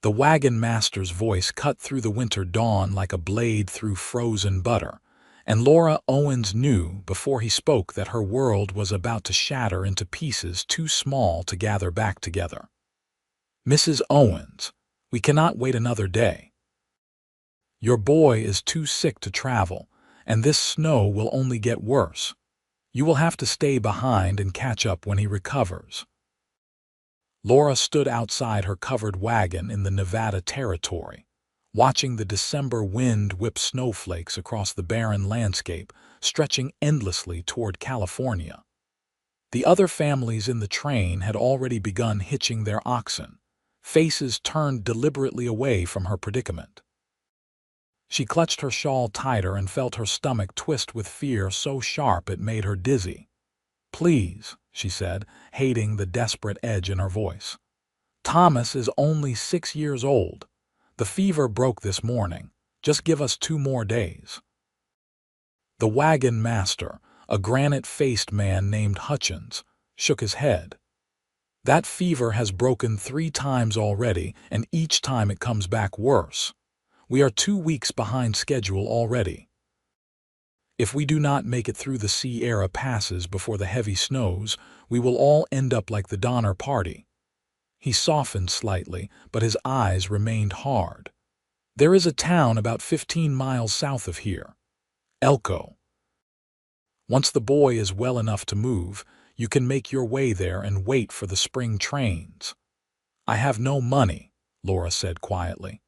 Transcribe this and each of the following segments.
The wagon master's voice cut through the winter dawn like a blade through frozen butter, and Laura Owens knew before he spoke that her world was about to shatter into pieces too small to gather back together. "Mrs. Owens, we cannot wait another day. Your boy is too sick to travel, and this snow will only get worse. You will have to stay behind and catch up when he recovers." Laura stood outside her covered wagon in the Nevada Territory, watching the December wind whip snowflakes across the barren landscape, stretching endlessly toward California. The other families in the train had already begun hitching their oxen, faces turned deliberately away from her predicament. She clutched her shawl tighter and felt her stomach twist with fear so sharp it made her dizzy. "Please," she said, hating the desperate edge in her voice. "Thomas is only 6 years old. The fever broke this morning. Just give us 2 more days." The wagon master, a granite-faced man named Hutchins, shook his head. "That fever has broken 3 times already, and each time it comes back worse. We are 2 weeks behind schedule already. If we do not make it through the Sierra passes before the heavy snows, we will all end up like the Donner Party." He softened slightly, but his eyes remained hard. "There is a town about 15 miles south of here, Elko. Once the boy is well enough to move, you can make your way there and wait for the spring trains." "I have no money," Laura said quietly.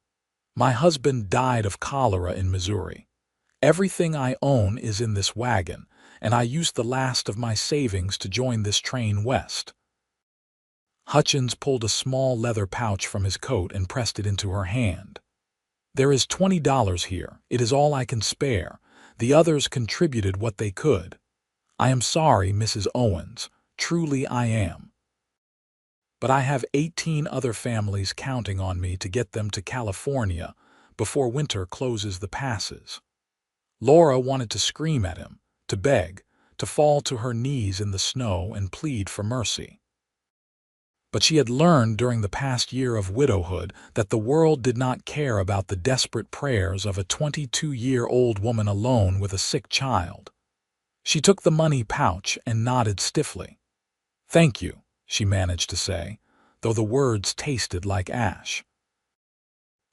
"My husband died of cholera in Missouri. Everything I own is in this wagon, and I used the last of my savings to join this train west." Hutchins pulled a small leather pouch from his coat and pressed it into her hand. "There is $20 here. It is all I can spare. The others contributed what they could. I am sorry, Mrs. Owens. Truly I am. But I have 18 other families counting on me to get them to California before winter closes the passes." Laura wanted to scream at him, to beg, to fall to her knees in the snow and plead for mercy. But she had learned during the past year of widowhood that the world did not care about the desperate prayers of a 22-year-old woman alone with a sick child. She took the money pouch and nodded stiffly. "Thank you," she managed to say, though the words tasted like ash.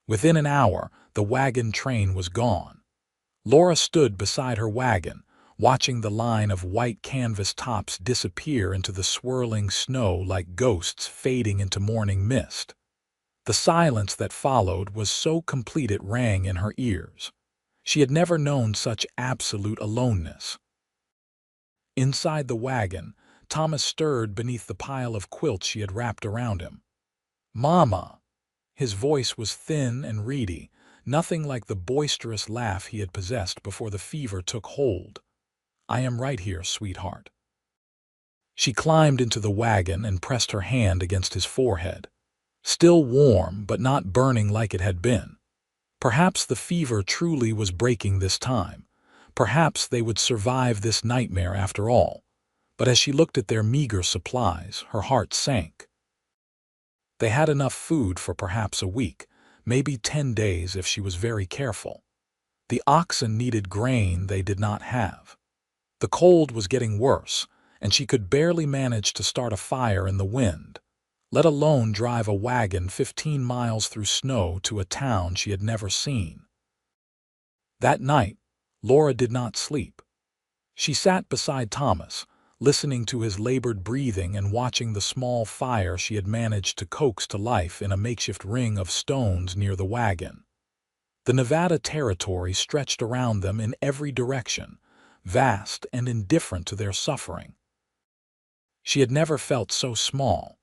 Within an hour, the wagon train was gone. Laura stood beside her wagon, watching the line of white canvas tops disappear into the swirling snow like ghosts fading into morning mist. The silence that followed was so complete it rang in her ears. She had never known such absolute aloneness. Inside the wagon, Thomas stirred beneath the pile of quilts she had wrapped around him. "Mama!" His voice was thin and reedy, nothing like the boisterous laugh he had possessed before the fever took hold. "I am right here, sweetheart." She climbed into the wagon and pressed her hand against his forehead. Still warm, but not burning like it had been. Perhaps the fever truly was breaking this time. Perhaps they would survive this nightmare after all. But as she looked at their meager supplies, her heart sank. They had enough food for perhaps a week, maybe 10 days if she was very careful. The oxen needed grain they did not have. The cold was getting worse, and she could barely manage to start a fire in the wind, let alone drive a wagon 15 miles through snow to a town she had never seen. That night, Laura did not sleep. She sat beside Thomas, listening to his labored breathing and watching the small fire she had managed to coax to life in a makeshift ring of stones near the wagon. The Nevada Territory stretched around them in every direction, vast and indifferent to their suffering. She had never felt so small.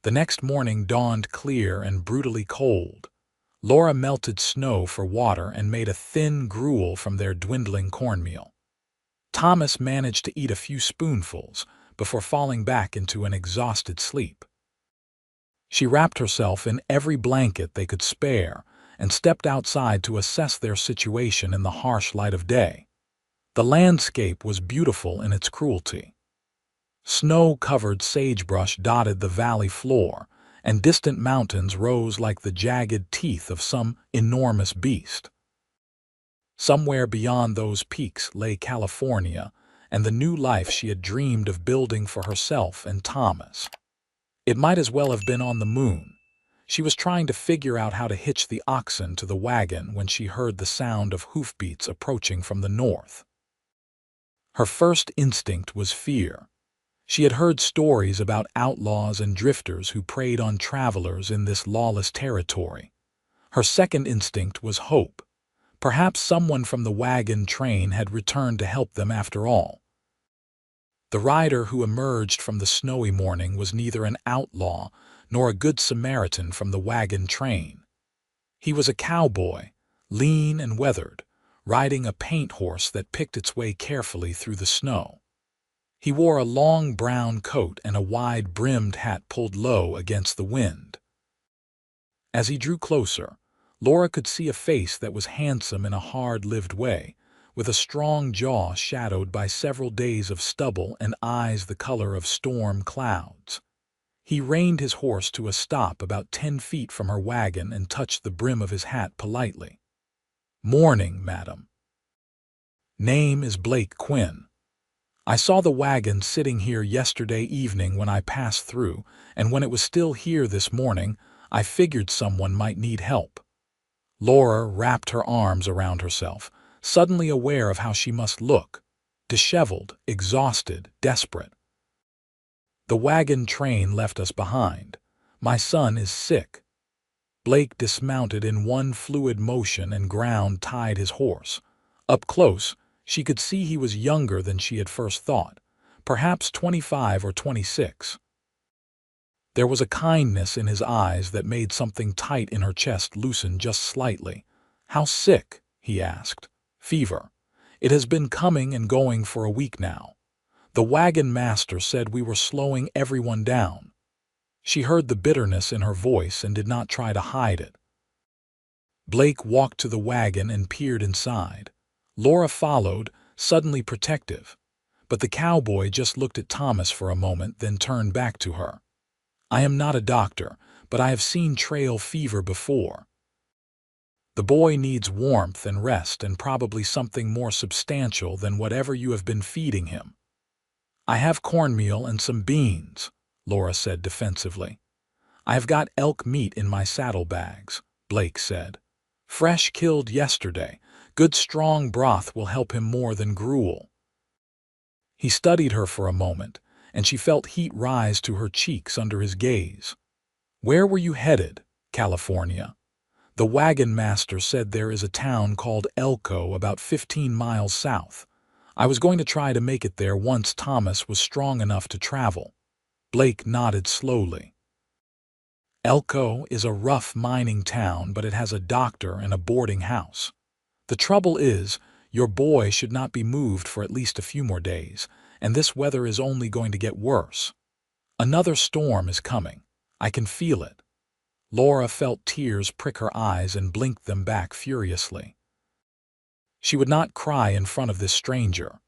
The next morning dawned clear and brutally cold. Laura melted snow for water and made a thin gruel from their dwindling cornmeal. Thomas managed to eat a few spoonfuls before falling back into an exhausted sleep. She wrapped herself in every blanket they could spare and stepped outside to assess their situation in the harsh light of day. The landscape was beautiful in its cruelty. Snow-covered sagebrush dotted the valley floor, and distant mountains rose like the jagged teeth of some enormous beast. Somewhere beyond those peaks lay California and the new life she had dreamed of building for herself and Thomas. It might as well have been on the moon. She was trying to figure out how to hitch the oxen to the wagon when she heard the sound of hoofbeats approaching from the north. Her first instinct was fear. She had heard stories about outlaws and drifters who preyed on travelers in this lawless territory. Her second instinct was hope. Perhaps someone from the wagon train had returned to help them after all. The rider who emerged from the snowy morning was neither an outlaw nor a good Samaritan from the wagon train. He was a cowboy, lean and weathered, riding a paint horse that picked its way carefully through the snow. He wore a long brown coat and a wide-brimmed hat pulled low against the wind. As he drew closer, Laura could see a face that was handsome in a hard-lived way, with a strong jaw shadowed by several days of stubble and eyes the color of storm clouds. He reined his horse to a stop about 10 feet from her wagon and touched the brim of his hat politely. "Morning, madam. Name is Blake Quinn. I saw the wagon sitting here yesterday evening when I passed through, and when it was still here this morning, I figured someone might need help." Laura wrapped her arms around herself, suddenly aware of how she must look, disheveled, exhausted, desperate. "The wagon train left us behind. My son is sick." Blake dismounted in one fluid motion and ground-tied his horse. Up close, she could see he was younger than she had first thought, perhaps 25 or 26. There was a kindness in his eyes that made something tight in her chest loosen just slightly. "How sick?" he asked. "Fever. It has been coming and going for a week now. The wagon master said we were slowing everyone down." She heard the bitterness in her voice and did not try to hide it. Blake walked to the wagon and peered inside. Laura followed, suddenly protective. But the cowboy just looked at Thomas for a moment, then turned back to her. "I am not a doctor, but I have seen trail fever before. The boy needs warmth and rest and probably something more substantial than whatever you have been feeding him." "I have cornmeal and some beans," Laura said defensively. "I have got elk meat in my saddlebags," Blake said. "Fresh killed yesterday. Good strong broth will help him more than gruel." He studied her for a moment, and she felt heat rise to her cheeks under his gaze. "Where were you headed?" "California. The wagon master said there is a town called Elko about 15 miles south. I was going to try to make it there once Thomas was strong enough to travel." Blake nodded slowly. "Elko is a rough mining town, but it has a doctor and a boarding house. The trouble is, your boy should not be moved for at least a few more days, and this weather is only going to get worse. Another storm is coming. I can feel it." Laura felt tears prick her eyes and blinked them back furiously. She would not cry in front of this stranger.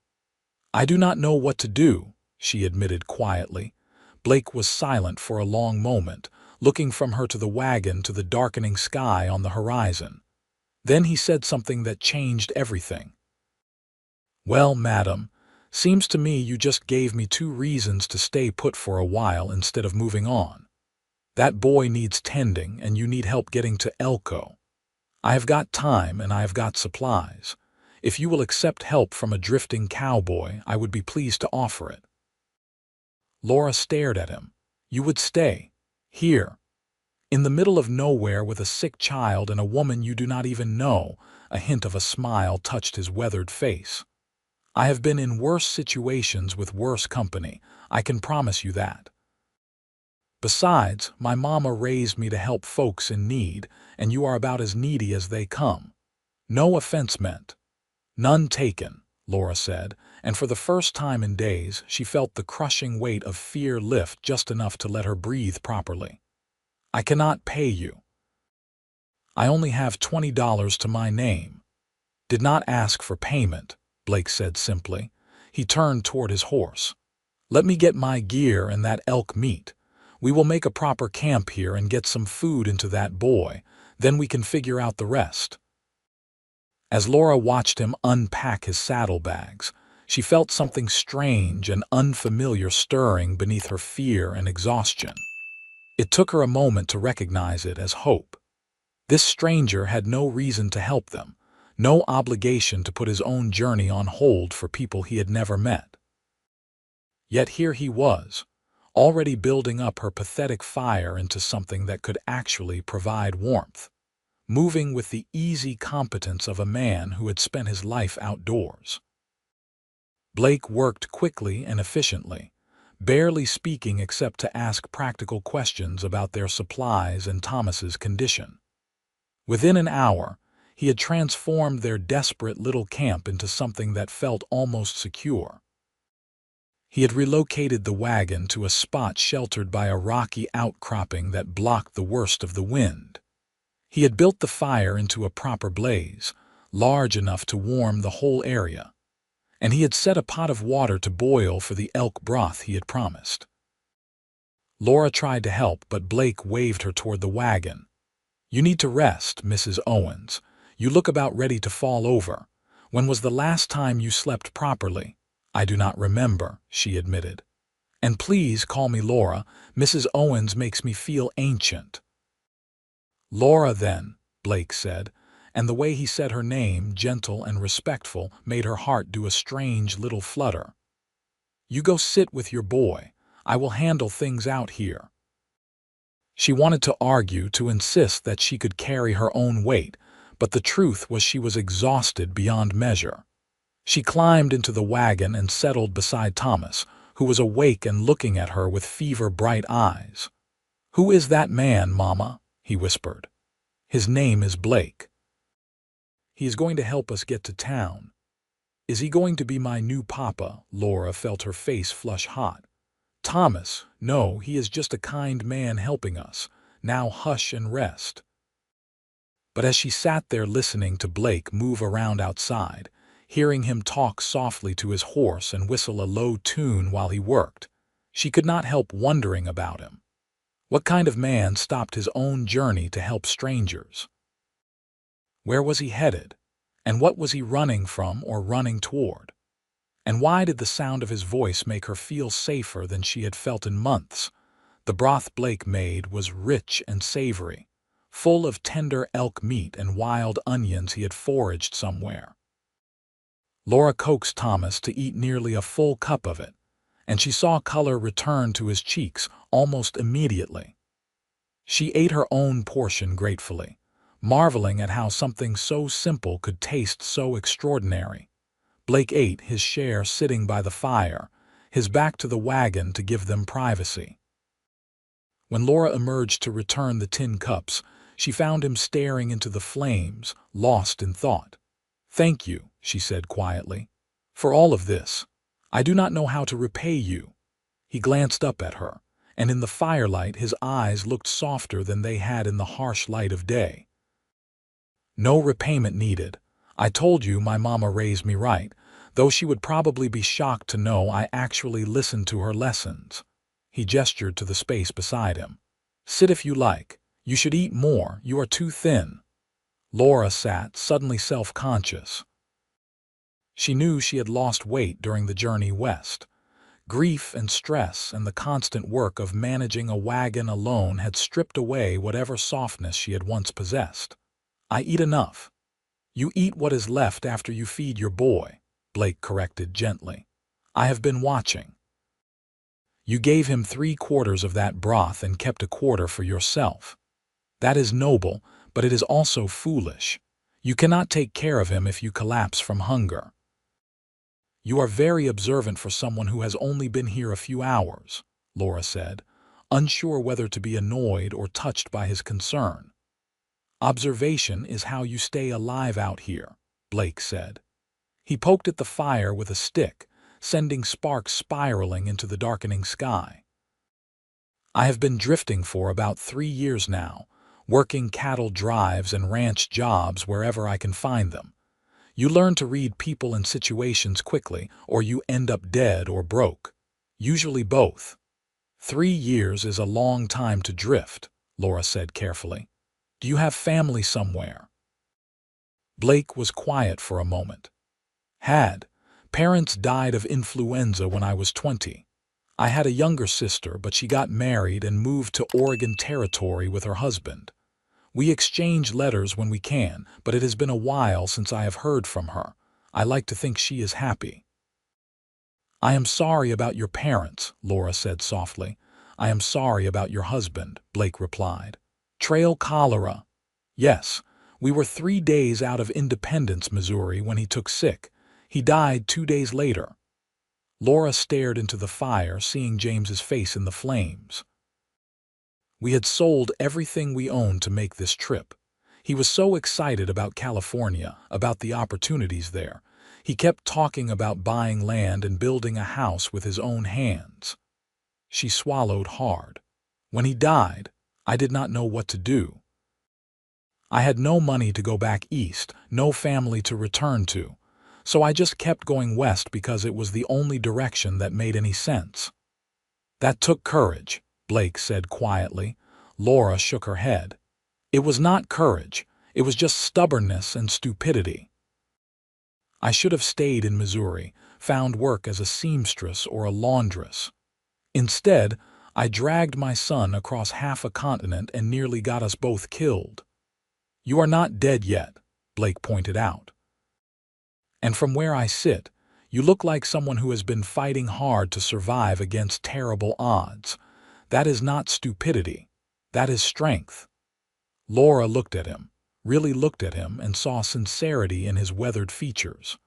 "I do not know what to do," she admitted quietly. Blake was silent for a long moment, looking from her to the wagon to the darkening sky on the horizon. Then he said something that changed everything. "Well, madam, seems to me you just gave me 2 reasons to stay put for a while instead of moving on. That boy needs tending, and you need help getting to Elko. I have got time and I have got supplies. If you will accept help from a drifting cowboy, I would be pleased to offer it." Laura stared at him. "You would stay? Here? In the middle of nowhere with a sick child and a woman you do not even know?" A hint of a smile touched his weathered face. "I have been in worse situations with worse company, I can promise you that. Besides, my mama raised me to help folks in need, and you are about as needy as they come. No offense meant." "None taken," Laura said, and for the first time in days she felt the crushing weight of fear lift just enough to let her breathe properly. "I cannot pay you. I only have $20 to my name." "Did not ask for payment," Blake said simply. He turned toward his horse. "Let me get my gear and that elk meat. We will make a proper camp here and get some food into that boy, then we can figure out the rest." As Laura watched him unpack his saddlebags, she felt something strange and unfamiliar stirring beneath her fear and exhaustion. It took her a moment to recognize it as hope. This stranger had no reason to help them, no obligation to put his own journey on hold for people he had never met. Yet here he was, already building up her pathetic fire into something that could actually provide warmth, moving with the easy competence of a man who had spent his life outdoors. Blake worked quickly and efficiently, barely speaking except to ask practical questions about their supplies and Thomas's condition. Within an hour, he had transformed their desperate little camp into something that felt almost secure. He had relocated the wagon to a spot sheltered by a rocky outcropping that blocked the worst of the wind. He had built the fire into a proper blaze, large enough to warm the whole area, and he had set a pot of water to boil for the elk broth he had promised. Laura tried to help, but Blake waved her toward the wagon. "You need to rest, Mrs. Owens. You look about ready to fall over. When was the last time you slept properly?" "I do not remember," she admitted. "And please call me Laura. Mrs. Owens makes me feel ancient." "Laura, then," Blake said, and the way he said her name, gentle and respectful, made her heart do a strange little flutter. "You go sit with your boy. I will handle things out here." She wanted to argue, to insist that she could carry her own weight, but the truth was she was exhausted beyond measure. She climbed into the wagon and settled beside Thomas, who was awake and looking at her with fever-bright eyes. "Who is that man, Mama?" he whispered. "His name is Blake. He is going to help us get to town." "Is he going to be my new papa?" Laura felt her face flush hot. "Thomas, no, he is just a kind man helping us. Now hush and rest." But as she sat there listening to Blake move around outside, hearing him talk softly to his horse and whistle a low tune while he worked, she could not help wondering about him. What kind of man stopped his own journey to help strangers? Where was he headed? And what was he running from or running toward? And why did the sound of his voice make her feel safer than she had felt in months? The broth Blake made was rich and savory, full of tender elk meat and wild onions he had foraged somewhere. Laura coaxed Thomas to eat nearly a full cup of it, and she saw color return to his cheeks almost immediately. She ate her own portion gratefully, marveling at how something so simple could taste so extraordinary. Blake ate his share sitting by the fire, his back to the wagon to give them privacy. When Laura emerged to return the tin cups, she found him staring into the flames, lost in thought. "Thank you," she said quietly, "for all of this. I do not know how to repay you." He glanced up at her, and in the firelight his eyes looked softer than they had in the harsh light of day. "No repayment needed. I told you my mama raised me right, though she would probably be shocked to know I actually listened to her lessons." He gestured to the space beside him. "Sit if you like. You should eat more. You are too thin." Laura sat, suddenly self-conscious. She knew she had lost weight during the journey west. Grief and stress and the constant work of managing a wagon alone had stripped away whatever softness she had once possessed. "I eat enough." "You eat what is left after you feed your boy," Blake corrected gently. "I have been watching. You gave him 3/4 of that broth and kept 1/4 for yourself. That is noble, but it is also foolish. You cannot take care of him if you collapse from hunger." "You are very observant for someone who has only been here a few hours," Laura said, unsure whether to be annoyed or touched by his concern. "Observation is how you stay alive out here," Blake said. He poked at the fire with a stick, sending sparks spiraling into the darkening sky. "I have been drifting for about 3 years now, working cattle drives and ranch jobs wherever I can find them. You learn to read people and situations quickly, or you end up dead or broke. Usually both." 3 years is a long time to drift, Laura said carefully. Do you have family somewhere? Blake was quiet for a moment. Had. Parents died of influenza when I was 20. I had a younger sister, but she got married and moved to Oregon Territory with her husband. We exchange letters when we can, but it has been a while since I have heard from her. I like to think she is happy. I am sorry about your parents, Laura said softly. I am sorry about your husband, Blake replied. Trail cholera. Yes, we were 3 days out of Independence, Missouri, when he took sick. He died 2 days later. Laura stared into the fire, seeing James's face in the flames. We had sold everything we owned to make this trip. He was so excited about California, about the opportunities there. He kept talking about buying land and building a house with his own hands. She swallowed hard. When he died, I did not know what to do. I had no money to go back east, no family to return to. So I just kept going west because it was the only direction that made any sense. That took courage, Blake said quietly. Laura shook her head. It was not courage. It was just stubbornness and stupidity. I should have stayed in Missouri, found work as a seamstress or a laundress. Instead, I dragged my son across half a continent and nearly got us both killed. You are not dead yet, Blake pointed out. And from where I sit, you look like someone who has been fighting hard to survive against terrible odds. That is not stupidity. That is strength. Laura looked at him, really looked at him, and saw sincerity in his weathered features.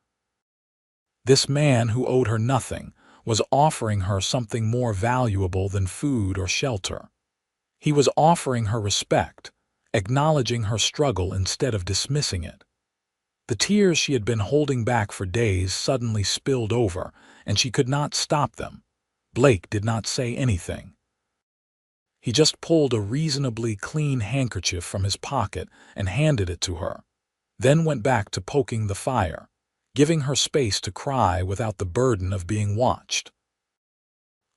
This man who owed her nothing was offering her something more valuable than food or shelter. He was offering her respect, acknowledging her struggle instead of dismissing it. The tears she had been holding back for days suddenly spilled over, and she could not stop them. Blake did not say anything. He just pulled a reasonably clean handkerchief from his pocket and handed it to her, then went back to poking the fire, giving her space to cry without the burden of being watched.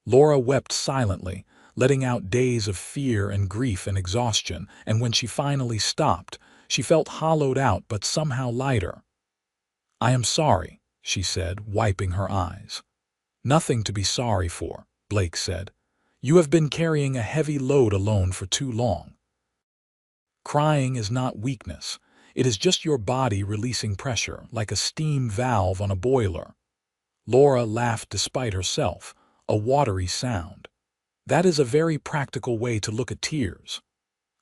Laura wept silently, letting out days of fear and grief and exhaustion, and when she finally stopped, she felt hollowed out but somehow lighter. I am sorry, she said, wiping her eyes. Nothing to be sorry for, Blake said. You have been carrying a heavy load alone for too long. Crying is not weakness. It is just your body releasing pressure, like a steam valve on a boiler. Laura laughed despite herself, a watery sound. That is a very practical way to look at tears.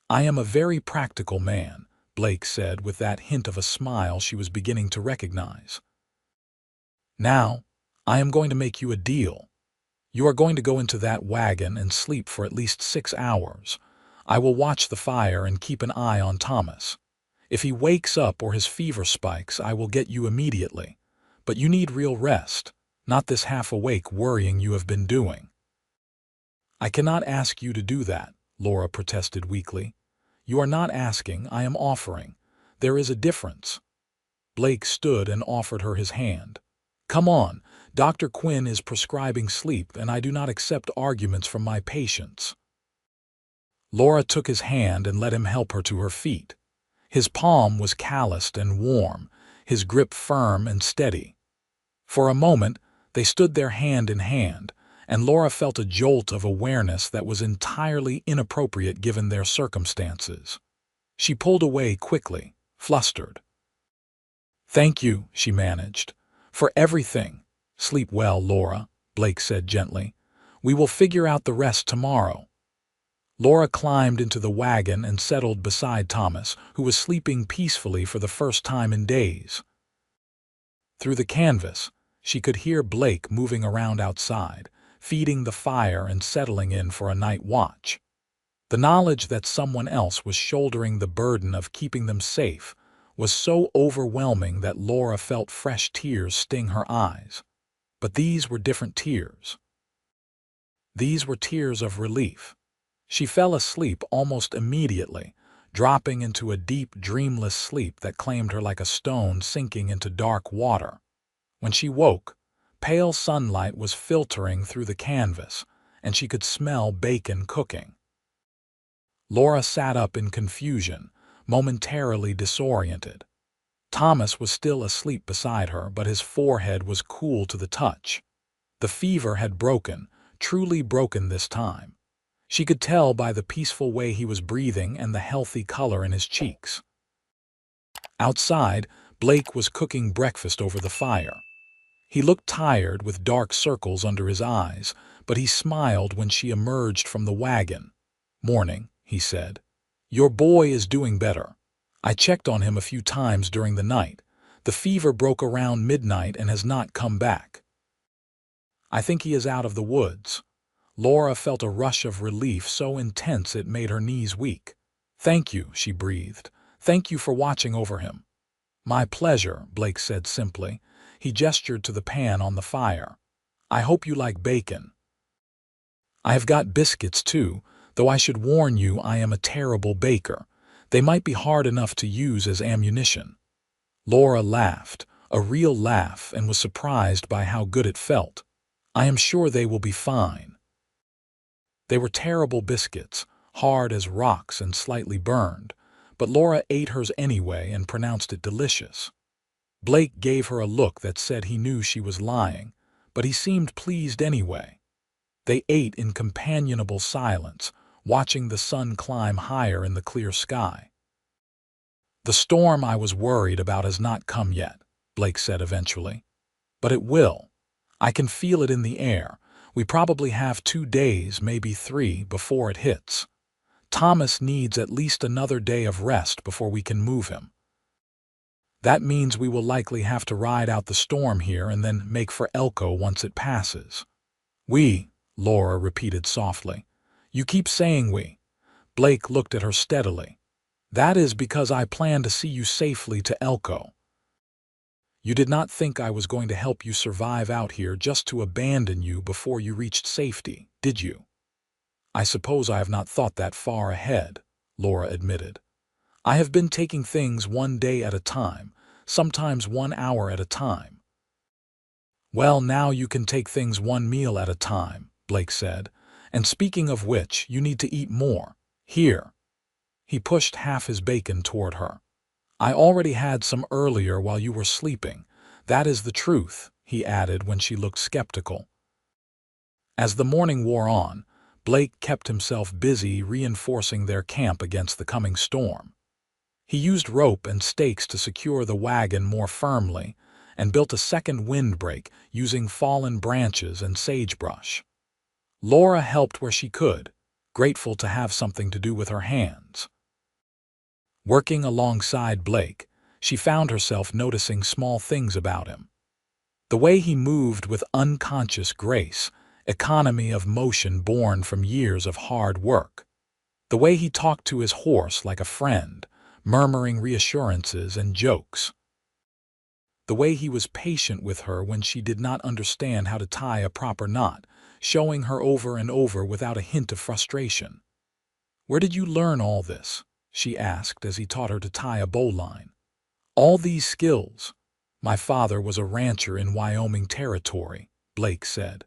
I am a very practical man, Blake said with that hint of a smile she was beginning to recognize. Now, I am going to make you a deal. You are going to go into that wagon and sleep for at least 6 hours. I will watch the fire and keep an eye on Thomas. If he wakes up or his fever spikes, I will get you immediately. But you need real rest, not this half-awake worrying you have been doing. I cannot ask you to do that, Laura protested weakly. You are not asking, I am offering. There is a difference. Blake stood and offered her his hand. Come on, Dr. Quinn is prescribing sleep, and I do not accept arguments from my patients. Laura took his hand and let him help her to her feet. His palm was calloused and warm, his grip firm and steady. For a moment, they stood there hand in hand, and Laura felt a jolt of awareness that was entirely inappropriate given their circumstances. She pulled away quickly, flustered. Thank you, she managed, for everything. Sleep well, Laura, Blake said gently. We will figure out the rest tomorrow. Laura climbed into the wagon and settled beside Thomas, who was sleeping peacefully for the first time in days. Through the canvas, she could hear Blake moving around outside, feeding the fire and settling in for a night watch. The knowledge that someone else was shouldering the burden of keeping them safe was so overwhelming that Laura felt fresh tears sting her eyes. But these were different tears. These were tears of relief. She fell asleep almost immediately, dropping into a deep, dreamless sleep that claimed her like a stone sinking into dark water. When she woke, pale sunlight was filtering through the canvas, and she could smell bacon cooking. Laura sat up in confusion, momentarily disoriented. Thomas was still asleep beside her, but his forehead was cool to the touch. The fever had broken, truly broken this time. She could tell by the peaceful way he was breathing and the healthy color in his cheeks. Outside, Blake was cooking breakfast over the fire. He looked tired with dark circles under his eyes, but he smiled when she emerged from the wagon. "Morning," he said. "Your boy is doing better. I checked on him a few times during the night. The fever broke around midnight and has not come back. I think he is out of the woods." Laura felt a rush of relief so intense it made her knees weak. "Thank you," she breathed. "Thank you for watching over him." "My pleasure," Blake said simply. He gestured to the pan on the fire. "I hope you like bacon. I have got biscuits too, though I should warn you I am a terrible baker. They might be hard enough to use as ammunition." Laura laughed, a real laugh, and was surprised by how good it felt. "I am sure they will be fine." They were terrible biscuits, hard as rocks and slightly burned, but Laura ate hers anyway and pronounced it delicious. Blake gave her a look that said he knew she was lying, but he seemed pleased anyway. They ate in companionable silence, watching the sun climb higher in the clear sky. "The storm I was worried about has not come yet," Blake said eventually. "But it will. I can feel it in the air. We probably have 2 days, maybe 3, before it hits. Thomas needs at least another day of rest before we can move him. That means we will likely have to ride out the storm here and then make for Elko once it passes." "We," Laura repeated softly. "You keep saying we." Blake looked at her steadily. "That is because I plan to see you safely to Elko. You did not think I was going to help you survive out here just to abandon you before you reached safety, did you?" "I suppose I have not thought that far ahead," Laura admitted. "I have been taking things one day at a time, sometimes 1 hour at a time." "Well, now you can take things 1 meal at a time," Blake said. "And speaking of which, you need to eat more. Here." He pushed half his bacon toward her. "I already had some earlier while you were sleeping. That is the truth," he added when she looked skeptical. As the morning wore on, Blake kept himself busy reinforcing their camp against the coming storm. He used rope and stakes to secure the wagon more firmly and built a second windbreak using fallen branches and sagebrush. Laura helped where she could, grateful to have something to do with her hands. Working alongside Blake, she found herself noticing small things about him. The way he moved with unconscious grace, economy of motion born from years of hard work. The way he talked to his horse like a friend, murmuring reassurances and jokes. The way he was patient with her when she did not understand how to tie a proper knot, showing her over and over without a hint of frustration. "Where did you learn all this?" she asked as he taught her to tie a bowline. "All these skills?" "My father was a rancher in Wyoming Territory," Blake said.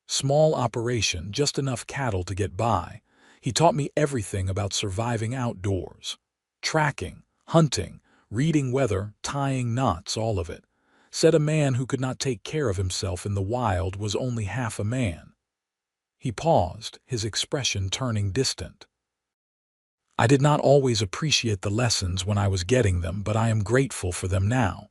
"Small operation, just enough cattle to get by. He taught me everything about surviving outdoors. Tracking, hunting, reading weather, tying knots, all of it. Said a man who could not take care of himself in the wild was only half a man." He paused, his expression turning distant. "I did not always appreciate the lessons when I was getting them, but I am grateful for them now."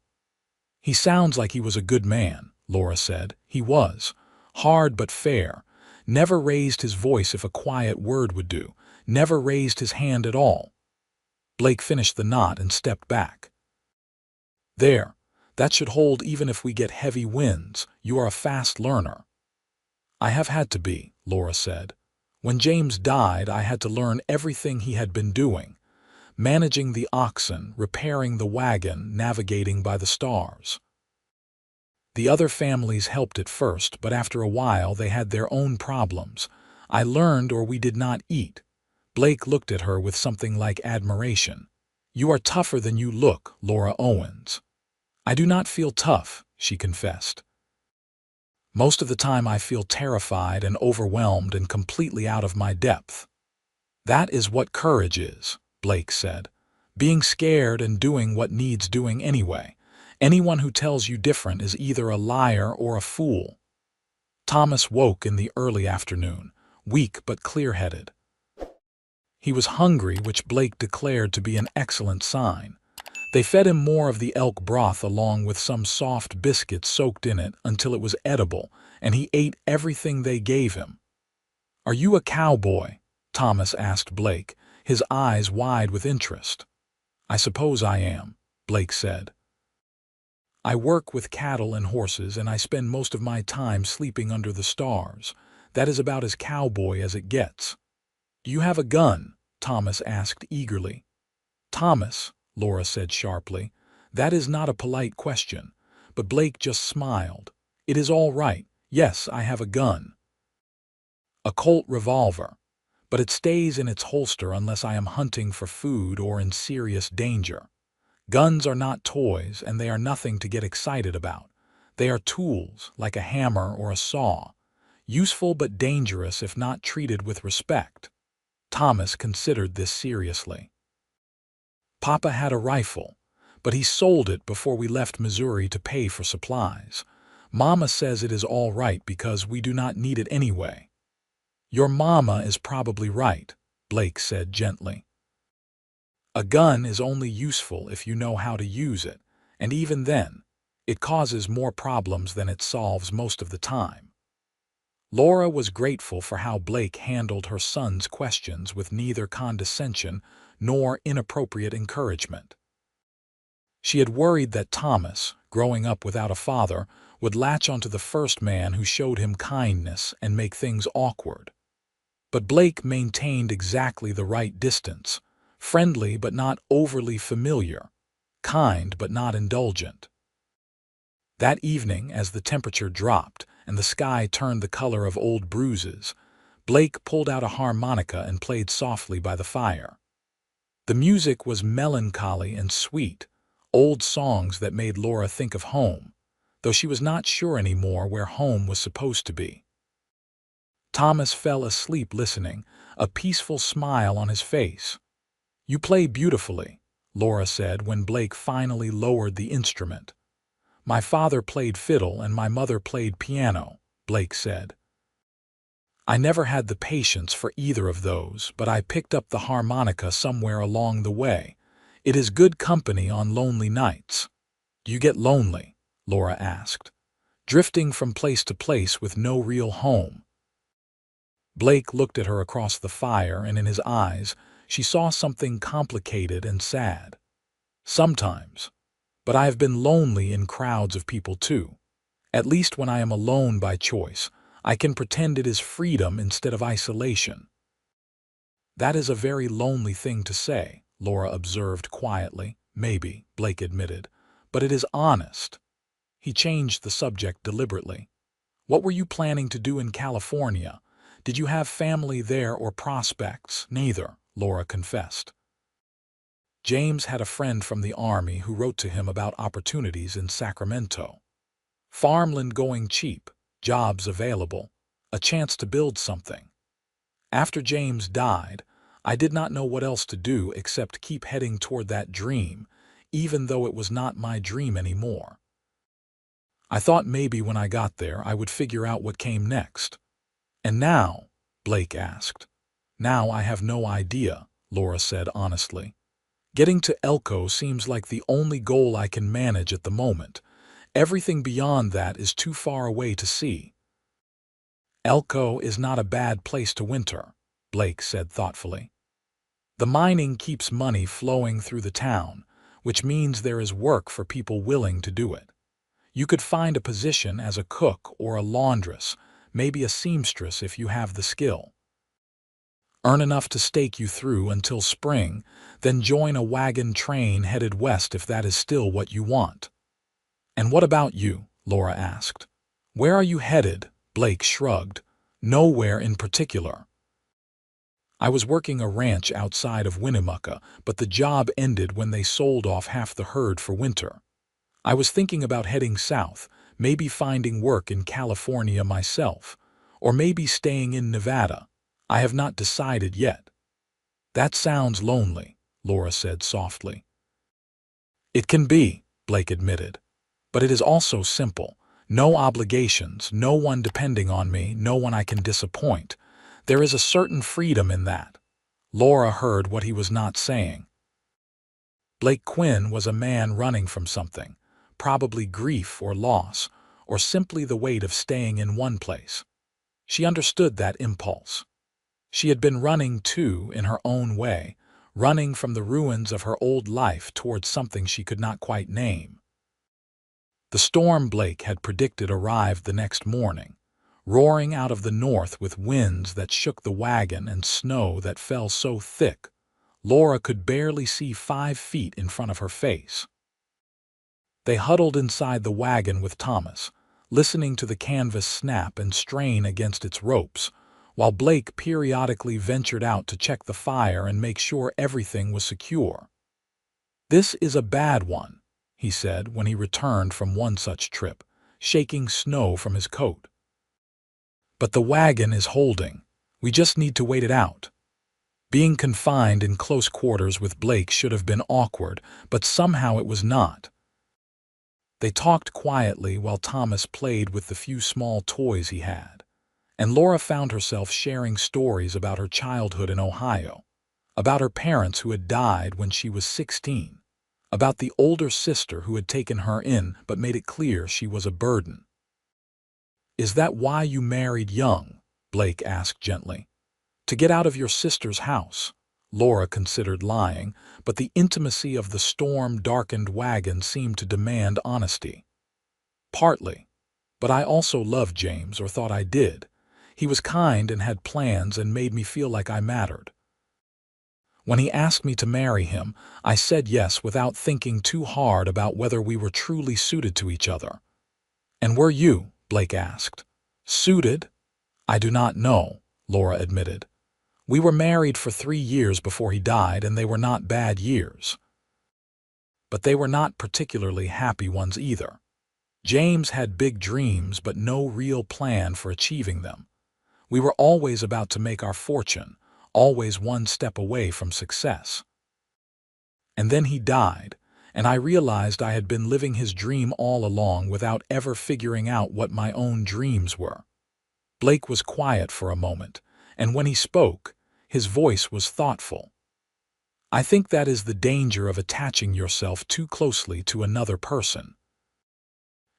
"He sounds like he was a good man," Laura said. "He was. Hard but fair. Never raised his voice if a quiet word would do. Never raised his hand at all." Blake finished the knot and stepped back. "There. That should hold even if we get heavy winds. You are a fast learner." "I have had to be," Laura said. "When James died, I had to learn everything he had been doing. Managing the oxen, repairing the wagon, navigating by the stars. The other families helped at first, but after a while they had their own problems. I learned or we did not eat." Blake looked at her with something like admiration. "You are tougher than you look, Laura Owens." "I do not feel tough," she confessed. Most of the time I feel terrified and overwhelmed and completely out of my depth. That is what courage is, Blake said. Being scared and doing what needs doing anyway. Anyone who tells you different is either a liar or a fool. Thomas woke in the early afternoon, weak but clear-headed. He was hungry, which Blake declared to be an excellent sign. They fed him more of the elk broth along with some soft biscuits soaked in it until it was edible, and he ate everything they gave him. "Are you a cowboy?" Thomas asked Blake, his eyes wide with interest. "I suppose I am," Blake said. "I work with cattle and horses, and I spend most of my time sleeping under the stars. That is about as cowboy as it gets." "Do you have a gun?" Thomas asked eagerly. "Thomas," Laura said sharply, "that is not a polite question." But Blake just smiled. "It is all right. Yes, I have a gun. A Colt revolver. But it stays in its holster unless I am hunting for food or in serious danger. Guns are not toys, and they are nothing to get excited about. They are tools, like a hammer or a saw. Useful but dangerous if not treated with respect." Thomas considered this seriously. "Papa had a rifle, but he sold it before we left Missouri to pay for supplies. Mama says it is all right because we do not need it anyway." "Your mama is probably right," Blake said gently. "A gun is only useful if you know how to use it, and even then, it causes more problems than it solves most of the time." Laura was grateful for how Blake handled her son's questions with neither condescension nor inappropriate encouragement. She had worried that Thomas, growing up without a father, would latch onto the first man who showed him kindness and make things awkward. But Blake maintained exactly the right distance, friendly but not overly familiar, kind but not indulgent. That evening, as the temperature dropped and the sky turned the color of old bruises, Blake pulled out a harmonica and played softly by the fire. The music was melancholy and sweet, old songs that made Laura think of home, though she was not sure anymore where home was supposed to be. Thomas fell asleep listening, a peaceful smile on his face. "You play beautifully," Laura said when Blake finally lowered the instrument. "My father played fiddle and my mother played piano," Blake said. "I never had the patience for either of those, but I picked up the harmonica somewhere along the way. It is good company on lonely nights." "Do you get lonely?" Laura asked. "Drifting from place to place with no real home?" Blake looked at her across the fire, and in his eyes she saw something complicated and sad. "Sometimes. But I have been lonely in crowds of people too. At least when I am alone by choice, I can pretend it is freedom instead of isolation." "That is a very lonely thing to say," Laura observed quietly. "Maybe," Blake admitted, "but it is honest." He changed the subject deliberately. "What were you planning to do in California? Did you have family there or prospects?" "Neither," Laura confessed. James had a friend from the army who wrote to him about opportunities in Sacramento. Farmland going cheap, jobs available, a chance to build something. After James died, I did not know what else to do except keep heading toward that dream, even though it was not my dream anymore. I thought maybe when I got there I would figure out what came next. "And now?" Blake asked. "Now I have no idea," Laura said honestly. "Getting to Elko seems like the only goal I can manage at the moment. Everything beyond that is too far away to see." "Elko is not a bad place to winter," Blake said thoughtfully. "The mining keeps money flowing through the town, which means there is work for people willing to do it. You could find a position as a cook or a laundress, maybe a seamstress if you have the skill. Earn enough to stake you through until spring, then join a wagon train headed west if that is still what you want." "And what about you?" Laura asked. "Where are you headed?" Blake shrugged. "Nowhere in particular. I was working a ranch outside of Winnemucca, but the job ended when they sold off half the herd for winter. I was thinking about heading south, maybe finding work in California myself, or maybe staying in Nevada. I have not decided yet." "That sounds lonely," Laura said softly. "It can be," Blake admitted, "but it is also simple. No obligations, no one depending on me, no one I can disappoint. There is a certain freedom in that." Laura heard what he was not saying. Blake Quinn was a man running from something, probably grief or loss, or simply the weight of staying in one place. She understood that impulse. She had been running, too, in her own way, running from the ruins of her old life towards something she could not quite name. The storm Blake had predicted arrived the next morning, roaring out of the north with winds that shook the wagon and snow that fell so thick Laura could barely see 5 feet in front of her face. They huddled inside the wagon with Thomas, listening to the canvas snap and strain against its ropes, while Blake periodically ventured out to check the fire and make sure everything was secure. "This is a bad one," he said when he returned from one such trip, shaking snow from his coat. "But the wagon is holding. We just need to wait it out." Being confined in close quarters with Blake should have been awkward, but somehow it was not. They talked quietly while Thomas played with the few small toys he had, and Laura found herself sharing stories about her childhood in Ohio, about her parents who had died when she was 16, about the older sister who had taken her in but made it clear she was a burden. "Is that why you married young?" Blake asked gently. "To get out of your sister's house?" Laura considered lying, but the intimacy of the storm-darkened wagon seemed to demand honesty. "Partly. But I also loved James, or thought I did. He was kind and had plans and made me feel like I mattered. When he asked me to marry him, I said yes without thinking too hard about whether we were truly suited to each other." "And were you?" Blake asked. "Suited? I do not know," Laura admitted. "We were married for 3 years before he died, and they were not bad years. But they were not particularly happy ones either. James had big dreams but no real plan for achieving them. We were always about to make our fortune, always one step away from success. And then he died, and I realized I had been living his dream all along without ever figuring out what my own dreams were." Blake was quiet for a moment, and when he spoke, his voice was thoughtful. "I think that is the danger of attaching yourself too closely to another person.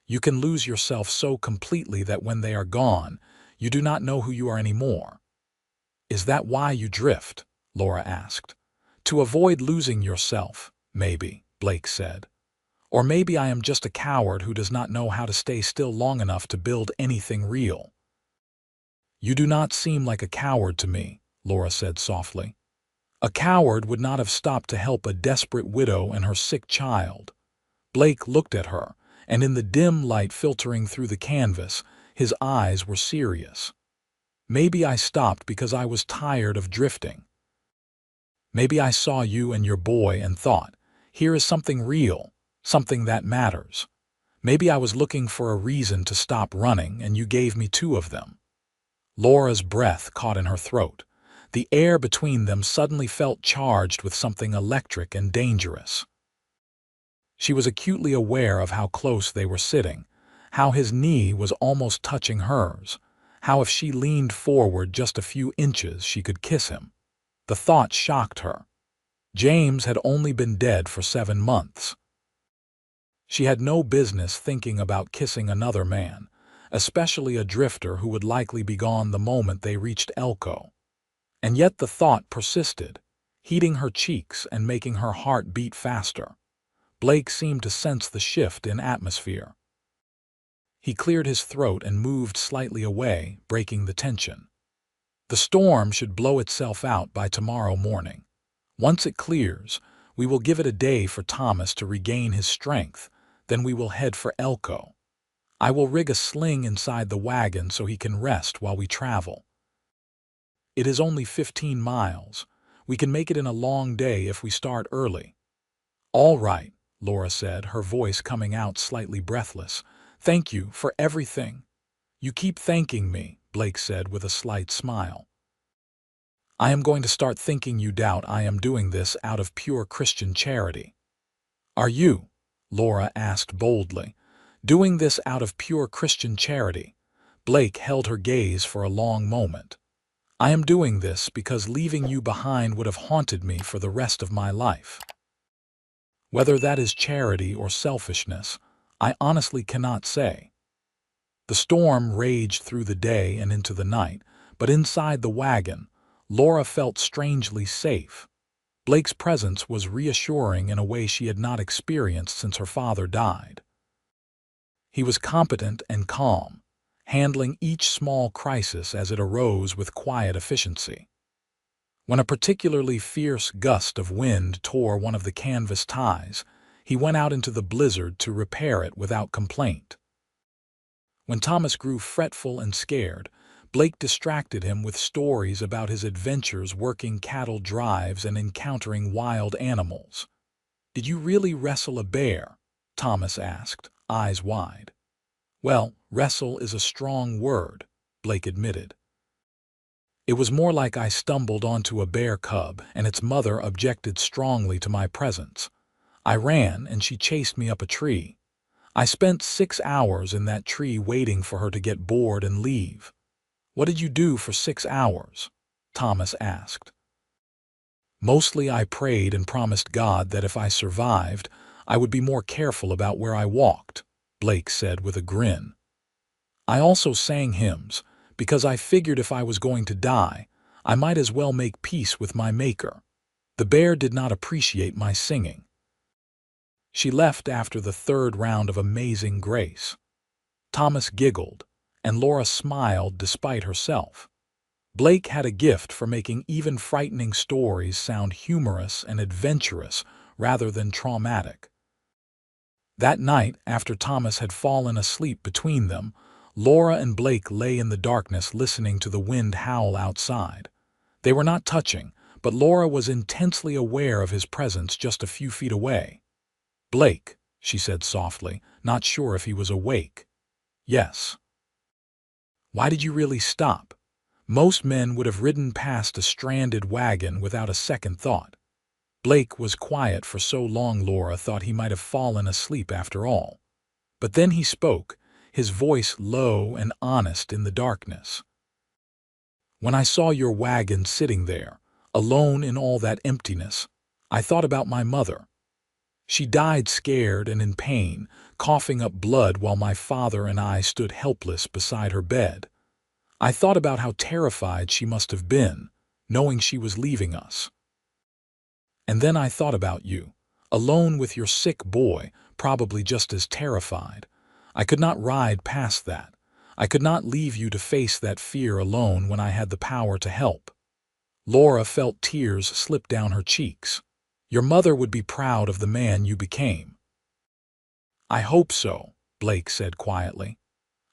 You can lose yourself so completely that when they are gone, you do not know who you are anymore." "Is that why you drift?" Laura asked. "To avoid losing yourself, maybe," Blake said. "Or maybe I am just a coward who does not know how to stay still long enough to build anything real." "You do not seem like a coward to me," Laura said softly. "A coward would not have stopped to help a desperate widow and her sick child." Blake looked at her, and in the dim light filtering through the canvas, his eyes were serious. "Maybe I stopped because I was tired of drifting. Maybe I saw you and your boy and thought, here is something real, something that matters. Maybe I was looking for a reason to stop running, and you gave me 2 of them." Laura's breath caught in her throat. The air between them suddenly felt charged with something electric and dangerous. She was acutely aware of how close they were sitting, how his knee was almost touching hers, how if she leaned forward just a few inches she could kiss him. The thought shocked her. James had only been dead for 7 months. She had no business thinking about kissing another man, especially a drifter who would likely be gone the moment they reached Elko. And yet the thought persisted, heating her cheeks and making her heart beat faster. Blake seemed to sense the shift in atmosphere. He cleared his throat and moved slightly away, breaking the tension. "The storm should blow itself out by tomorrow morning. Once it clears, we will give it a day for Thomas to regain his strength, then we will head for Elko. I will rig a sling inside the wagon so he can rest while we travel. It is only 15 miles. We can make it in a long day if we start early." "All right," Laura said, her voice coming out slightly breathless. Thank you for everything. You keep thanking me, Blake said with a slight smile. I am going to start thinking you doubt I am doing this out of pure Christian charity. Are you, Laura asked boldly, doing this out of pure Christian charity? Blake held her gaze for a long moment. I am doing this because leaving you behind would have haunted me for the rest of my life. Whether that is charity or selfishness, I honestly cannot say. The storm raged through the day and into the night, but inside the wagon, Laura felt strangely safe. Blake's presence was reassuring in a way she had not experienced since her father died. He was competent and calm, handling each small crisis as it arose with quiet efficiency. When a particularly fierce gust of wind tore one of the canvas ties, he went out into the blizzard to repair it without complaint. When Thomas grew fretful and scared, Blake distracted him with stories about his adventures working cattle drives and encountering wild animals. Did you really wrestle a bear? Thomas asked, eyes wide. Well, wrestle is a strong word, Blake admitted. It was more like I stumbled onto a bear cub and its mother objected strongly to my presence. I ran and she chased me up a tree. I spent 6 hours in that tree waiting for her to get bored and leave. What did you do for 6 hours? Thomas asked. Mostly I prayed and promised God that if I survived, I would be more careful about where I walked, Blake said with a grin. I also sang hymns, because I figured if I was going to die, I might as well make peace with my maker. The bear did not appreciate my singing. She left after the 3rd round of Amazing Grace. Thomas giggled, and Laura smiled despite herself. Blake had a gift for making even frightening stories sound humorous and adventurous rather than traumatic. That night, after Thomas had fallen asleep between them, Laura and Blake lay in the darkness listening to the wind howl outside. They were not touching, but Laura was intensely aware of his presence just a few feet away. Blake, she said softly, not sure if he was awake. Yes. Why did you really stop? Most men would have ridden past a stranded wagon without a second thought. Blake was quiet for so long Laura thought he might have fallen asleep after all. But then he spoke, his voice low and honest in the darkness. When I saw your wagon sitting there, alone in all that emptiness, I thought about my mother. She died scared and in pain, coughing up blood while my father and I stood helpless beside her bed. I thought about how terrified she must have been, knowing she was leaving us. And then I thought about you, alone with your sick boy, probably just as terrified. I could not ride past that. I could not leave you to face that fear alone when I had the power to help. Laura felt tears slip down her cheeks. Your mother would be proud of the man you became. I hope so, Blake said quietly.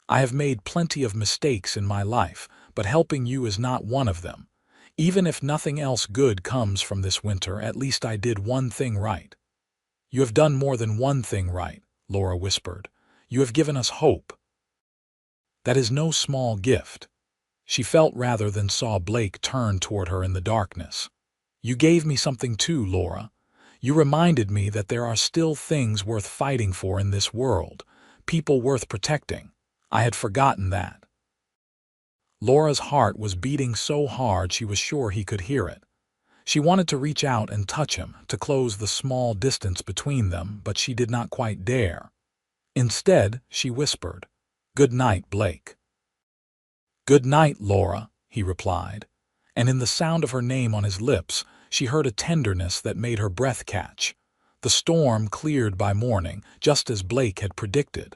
I have made plenty of mistakes in my life, but helping you is not one of them. Even if nothing else good comes from this winter, at least I did one thing right. You have done more than one thing right, Laura whispered. You have given us hope. That is no small gift. She felt rather than saw Blake turn toward her in the darkness. You gave me something too, Laura. You reminded me that there are still things worth fighting for in this world, people worth protecting. I had forgotten that. Laura's heart was beating so hard she was sure he could hear it. She wanted to reach out and touch him, to close the small distance between them, but she did not quite dare. Instead, she whispered, "Good night, Blake." "Good night, Laura," he replied, and in the sound of her name on his lips, she heard a tenderness that made her breath catch. The storm cleared by morning, just as Blake had predicted.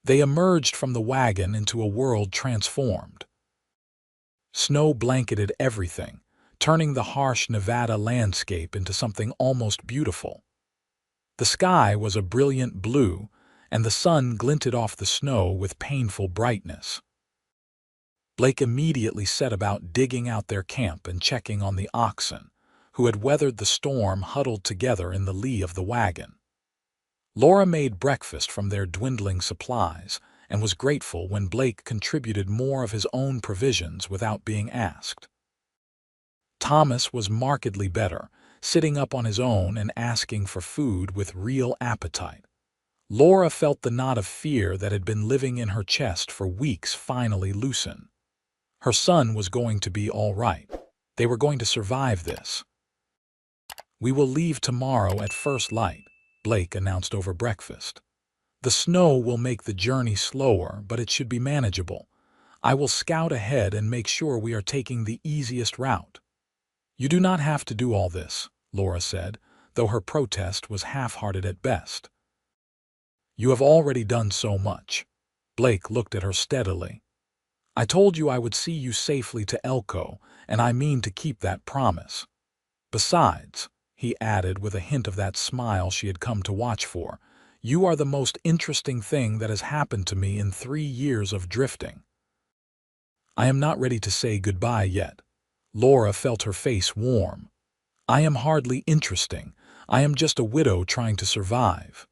They emerged from the wagon into a world transformed. Snow blanketed everything, turning the harsh Nevada landscape into something almost beautiful. The sky was a brilliant blue, and the sun glinted off the snow with painful brightness. Blake immediately set about digging out their camp and checking on the oxen, who had weathered the storm huddled together in the lee of the wagon. Laura made breakfast from their dwindling supplies and was grateful when Blake contributed more of his own provisions without being asked. Thomas was markedly better, sitting up on his own and asking for food with real appetite. Laura felt the knot of fear that had been living in her chest for weeks finally loosen. Her son was going to be all right. They were going to survive this. "We will leave tomorrow at first light," Blake announced over breakfast. "The snow will make the journey slower, but it should be manageable. I will scout ahead and make sure we are taking the easiest route." "You do not have to do all this," Laura said, though her protest was half-hearted at best. "You have already done so much." Blake looked at her steadily. "I told you I would see you safely to Elko, and I mean to keep that promise. Besides," he added with a hint of that smile she had come to watch for, "you are the most interesting thing that has happened to me in 3 years of drifting." "I am not ready to say goodbye yet." Laura felt her face warm. "I am hardly interesting. I am just a widow trying to survive."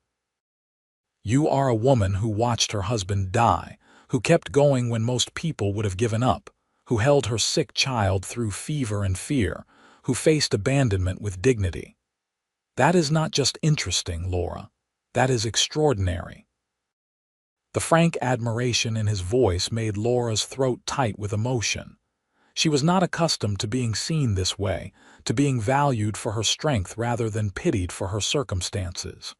"You are a woman who watched her husband die, who kept going when most people would have given up, who held her sick child through fever and fear, who faced abandonment with dignity. That is not just interesting, Laura. That is extraordinary." The frank admiration in his voice made Laura's throat tight with emotion. She was not accustomed to being seen this way, to being valued for her strength rather than pitied for her circumstances.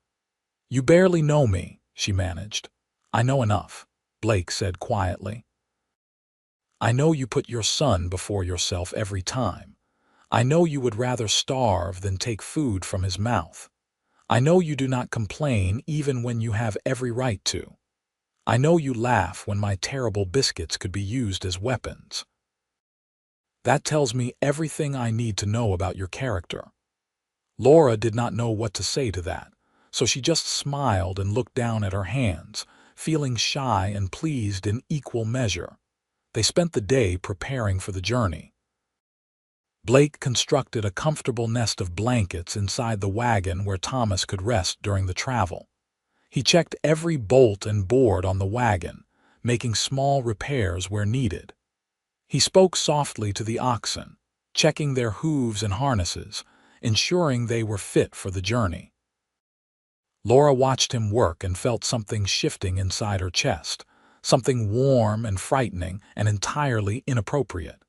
"You barely know me," she managed. "I know enough," Blake said quietly. "I know you put your son before yourself every time. I know you would rather starve than take food from his mouth. I know you do not complain even when you have every right to. I know you laugh when my terrible biscuits could be used as weapons. That tells me everything I need to know about your character." Laura did not know what to say to that, so she just smiled and looked down at her hands, feeling shy and pleased in equal measure. They spent the day preparing for the journey. Blake constructed a comfortable nest of blankets inside the wagon where Thomas could rest during the travel. He checked every bolt and board on the wagon, making small repairs where needed. He spoke softly to the oxen, checking their hooves and harnesses, ensuring they were fit for the journey. Laura watched him work and felt something shifting inside her chest, something warm and frightening and entirely inappropriate.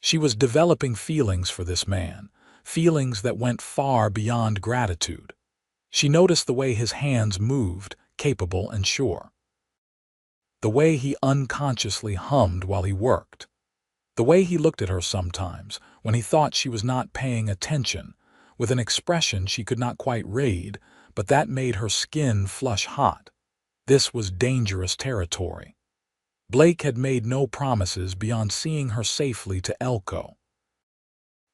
She was developing feelings for this man, feelings that went far beyond gratitude. She noticed the way his hands moved, capable and sure. The way he unconsciously hummed while he worked. The way he looked at her sometimes, when he thought she was not paying attention, with an expression she could not quite read, but that made her skin flush hot. This was dangerous territory. Blake had made no promises beyond seeing her safely to Elko.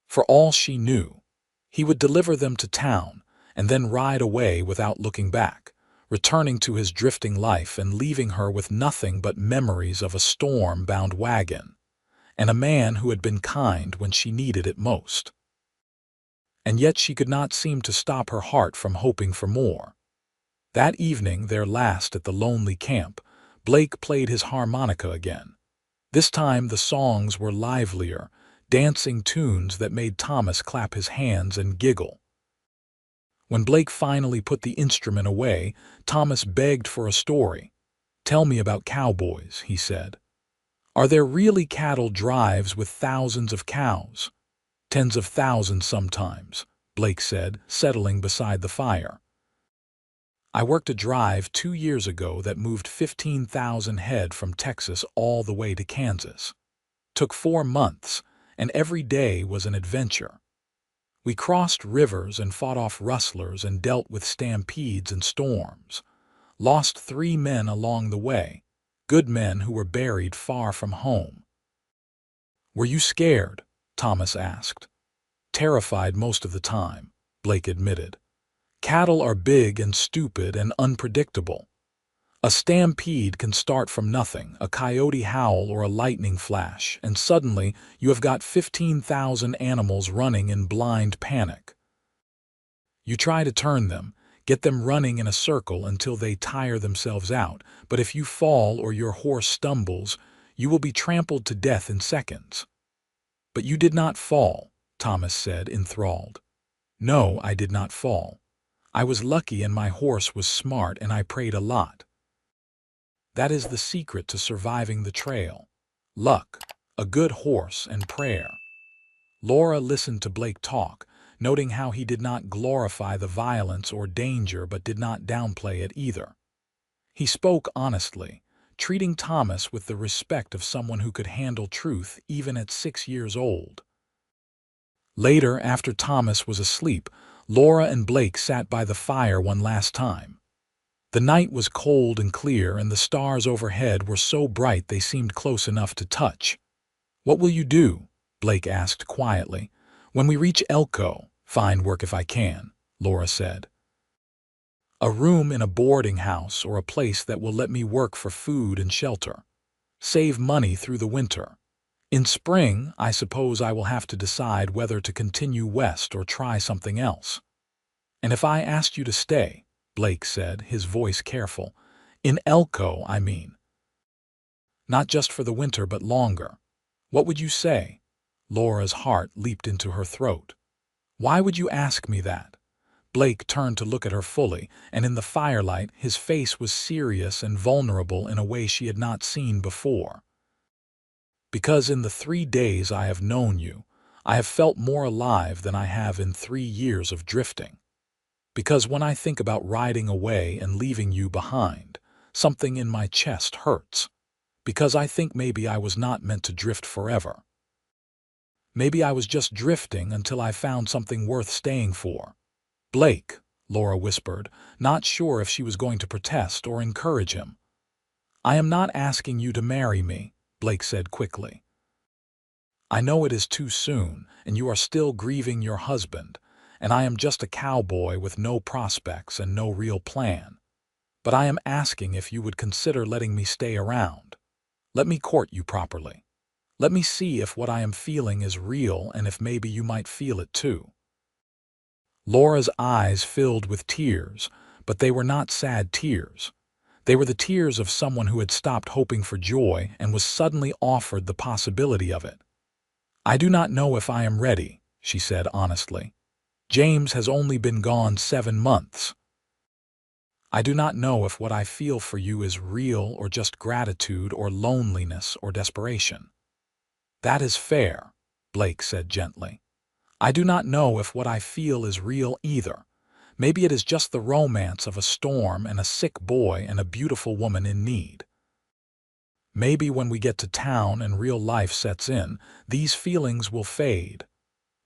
For all she knew, he would deliver them to town and then ride away without looking back, returning to his drifting life and leaving her with nothing but memories of a storm-bound wagon, and a man who had been kind when she needed it most. And yet she could not seem to stop her heart from hoping for more. That evening, their last at the lonely camp, Blake played his harmonica again. This time the songs were livelier, dancing tunes that made Thomas clap his hands and giggle. When Blake finally put the instrument away, Thomas begged for a story. "Tell me about cowboys," he said. "Are there really cattle drives with thousands of cows?" "Tens of thousands sometimes," Blake said, settling beside the fire. "I worked a drive 2 years ago that moved 15,000 head from Texas all the way to Kansas. Took 4 months, and every day was an adventure. We crossed rivers and fought off rustlers and dealt with stampedes and storms. Lost 3 men along the way, good men who were buried far from home." "Were you scared?" Thomas asked. "Terrified most of the time," Blake admitted. "Cattle are big and stupid and unpredictable. A stampede can start from nothing, a coyote howl or a lightning flash, and suddenly you have got 15,000 animals running in blind panic. You try to turn them, Get them running in a circle until they tire themselves out, but if you fall or your horse stumbles, you will be trampled to death in seconds." "But you did not fall," Thomas said, enthralled. "No, I did not fall. I was lucky and my horse was smart and I prayed a lot. That is the secret to surviving the trail. Luck, a good horse, and prayer." Laura listened to Blake talk, noting how he did not glorify the violence or danger but did not downplay it either. He spoke honestly, treating Thomas with the respect of someone who could handle truth even at 6 years old. Later, after Thomas was asleep, Laura and Blake sat by the fire one last time. The night was cold and clear, and the stars overhead were so bright they seemed close enough to touch. "What will you do?" Blake asked quietly. "When we reach Elko." "Find work if I can," Laura said. "A room in a boarding house or a place that will let me work for food and shelter. Save money through the winter. In spring, I suppose I will have to decide whether to continue west or try something else." "And if I asked you to stay," Blake said, his voice careful. "In Elko, I mean. Not just for the winter, but longer. What would you say?" Laura's heart leaped into her throat. "Why would you ask me that?" Blake turned to look at her fully, and in the firelight his face was serious and vulnerable in a way she had not seen before. "Because in the 3 days I have known you, I have felt more alive than I have in 3 years of drifting. Because when I think about riding away and leaving you behind, something in my chest hurts. Because I think maybe I was not meant to drift forever. Maybe I was just drifting until I found something worth staying for." "Blake," Laura whispered, not sure if she was going to protest or encourage him. "I am not asking you to marry me," Blake said quickly. "I know it is too soon, and you are still grieving your husband, and I am just a cowboy with no prospects and no real plan. But I am asking if you would consider letting me stay around. Let me court you properly. Let me see if what I am feeling is real and if maybe you might feel it too." Laura's eyes filled with tears, but they were not sad tears. They were the tears of someone who had stopped hoping for joy and was suddenly offered the possibility of it. "I do not know if I am ready," she said honestly. "James has only been gone 7 months. I do not know if what I feel for you is real or just gratitude or loneliness or desperation." "That is fair," Blake said gently. "I do not know if what I feel is real either. Maybe it is just the romance of a storm and a sick boy and a beautiful woman in need. Maybe when we get to town and real life sets in, these feelings will fade.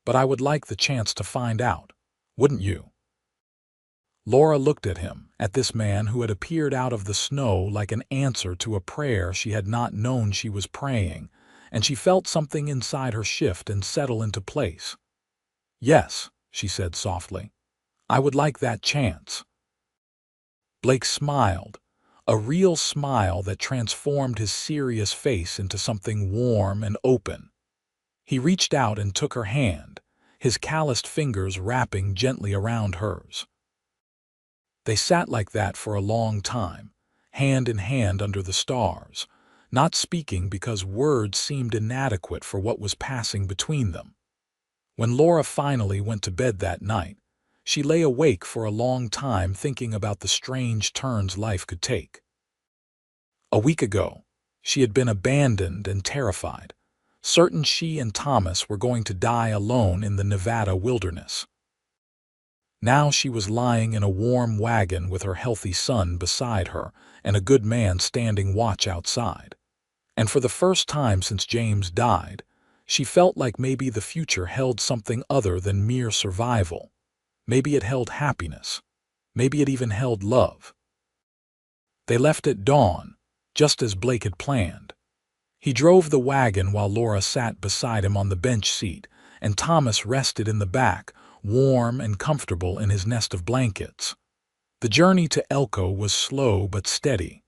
But I would like the chance to find out. Wouldn't you?" Laura looked at him, at this man who had appeared out of the snow like an answer to a prayer she had not known she was praying, and she felt something inside her shift and settle into place. "Yes," she said softly. "I would like that chance." Blake smiled, a real smile that transformed his serious face into something warm and open. He reached out and took her hand, his calloused fingers wrapping gently around hers. They sat like that for a long time, hand in hand under the stars, not speaking because words seemed inadequate for what was passing between them. When Laura finally went to bed that night, she lay awake for a long time thinking about the strange turns life could take. A week ago, she had been abandoned and terrified, certain she and Thomas were going to die alone in the Nevada wilderness. Now she was lying in a warm wagon with her healthy son beside her and a good man standing watch outside. And for the first time since James died, she felt like maybe the future held something other than mere survival. Maybe it held happiness. Maybe it even held love. They left at dawn, just as Blake had planned. He drove the wagon while Laura sat beside him on the bench seat, and Thomas rested in the back, warm and comfortable in his nest of blankets. The journey to Elko was slow but steady.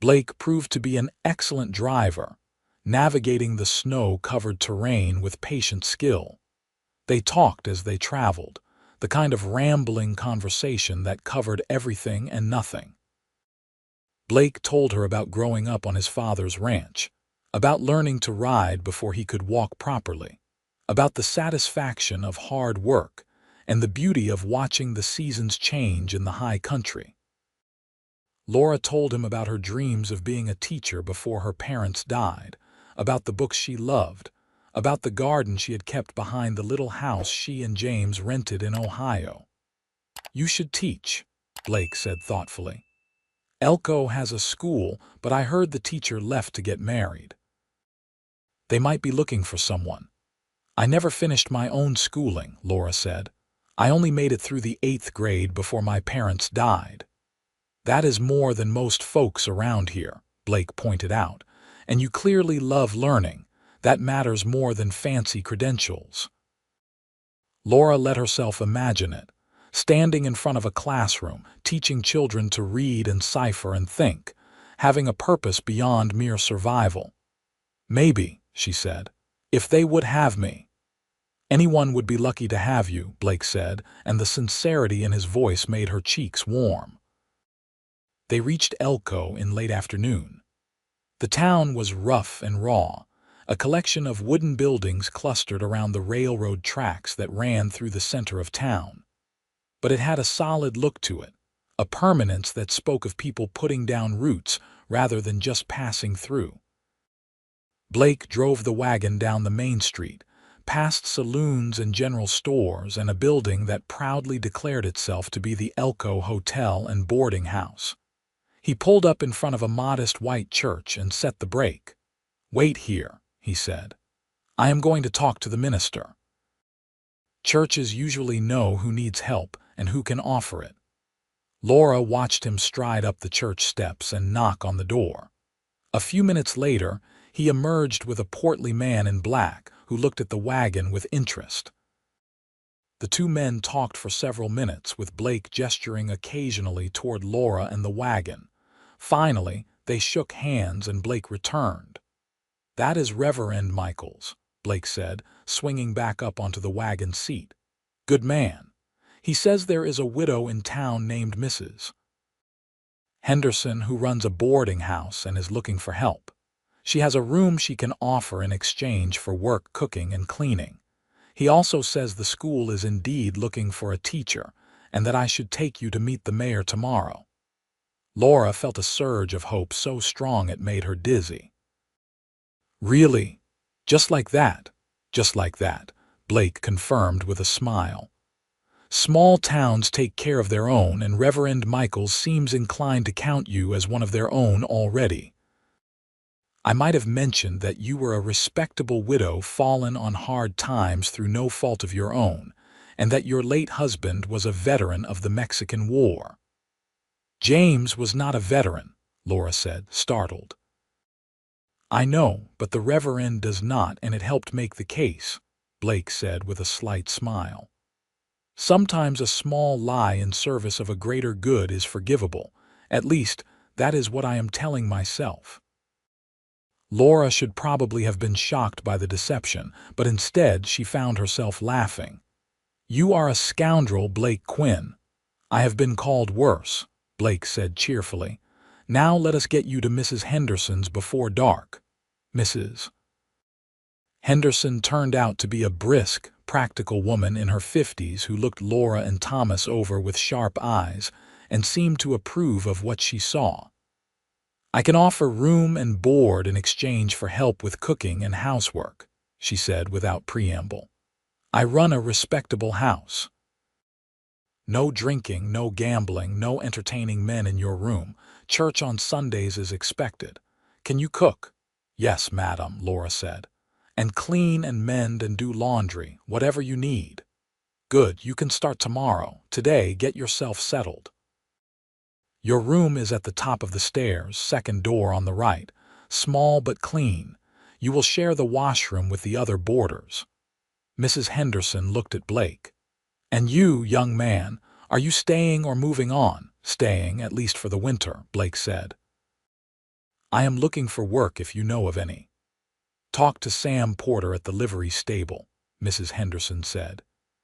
Blake proved to be an excellent driver, navigating the snow-covered terrain with patient skill. They talked as they traveled, the kind of rambling conversation that covered everything and nothing. Blake told her about growing up on his father's ranch, about learning to ride before he could walk properly, about the satisfaction of hard work and the beauty of watching the seasons change in the high country. Laura told him about her dreams of being a teacher before her parents died, about the books she loved, about the garden she had kept behind the little house she and James rented in Ohio. "You should teach," Blake said thoughtfully. "Elko has a school, but I heard the teacher left to get married. They might be looking for someone." "I never finished my own schooling," Laura said. "I only made it through the 8th grade before my parents died." "That is more than most folks around here," Blake pointed out. "And you clearly love learning. That matters more than fancy credentials." Laura let herself imagine it, standing in front of a classroom, teaching children to read and cipher and think, having a purpose beyond mere survival. "Maybe," she said, "if they would have me." "Anyone would be lucky to have you," Blake said, and the sincerity in his voice made her cheeks warm. They reached Elko in late afternoon. The town was rough and raw, a collection of wooden buildings clustered around the railroad tracks that ran through the center of town. But it had a solid look to it, a permanence that spoke of people putting down roots rather than just passing through. Blake drove the wagon down the main street, past saloons and general stores and a building that proudly declared itself to be the Elko Hotel and Boarding House. He pulled up in front of a modest white church and set the brake. "Wait here," he said. "I am going to talk to the minister." Churches usually know who needs help and who can offer it. Laura watched him stride up the church steps and knock on the door. A few minutes later, he emerged with a portly man in black who looked at the wagon with interest. The two men talked for several minutes, with Blake gesturing occasionally toward Laura and the wagon. Finally, they shook hands and Blake returned. "That is Reverend Michaels," Blake said, swinging back up onto the wagon seat. "Good man. He says there is a widow in town named Mrs. Henderson who runs a boarding house and is looking for help. She has a room she can offer in exchange for work cooking and cleaning. He also says the school is indeed looking for a teacher and that I should take you to meet the mayor tomorrow." Laura felt a surge of hope so strong it made her dizzy. "Really? Just like that?" "Just like that," Blake confirmed with a smile. "Small towns take care of their own, and Reverend Michaels seems inclined to count you as one of their own already. I might have mentioned that you were a respectable widow fallen on hard times through no fault of your own, and that your late husband was a veteran of the Mexican War." "James was not a veteran," Laura said, startled. "I know, but the Reverend does not, and it helped make the case," Blake said with a slight smile. "Sometimes a small lie in service of a greater good is forgivable. At least, that is what I am telling myself." Laura should probably have been shocked by the deception, but instead she found herself laughing. "You are a scoundrel, Blake Quinn." "I have been called worse," Blake said cheerfully. "Now let us get you to Mrs. Henderson's before dark." Mrs. Henderson turned out to be a brisk, practical woman in her 50s who looked Laura and Thomas over with sharp eyes and seemed to approve of what she saw. "I can offer room and board in exchange for help with cooking and housework," she said without preamble. "I run a respectable house. No drinking, no gambling, no entertaining men in your room. Church on Sundays is expected. Can you cook?" "Yes, madam," Laura said. "And clean and mend and do laundry, whatever you need." "Good, you can start tomorrow. Today, get yourself settled. Your room is at the top of the stairs, second door on the right. Small but clean. You will share the washroom with the other boarders." Mrs. Henderson looked at Blake. "And you, young man, are you staying or moving on?" "Staying, at least for the winter," Blake said. "I am looking for work if you know of any." "Talk to Sam Porter at the livery stable," Mrs. Henderson said.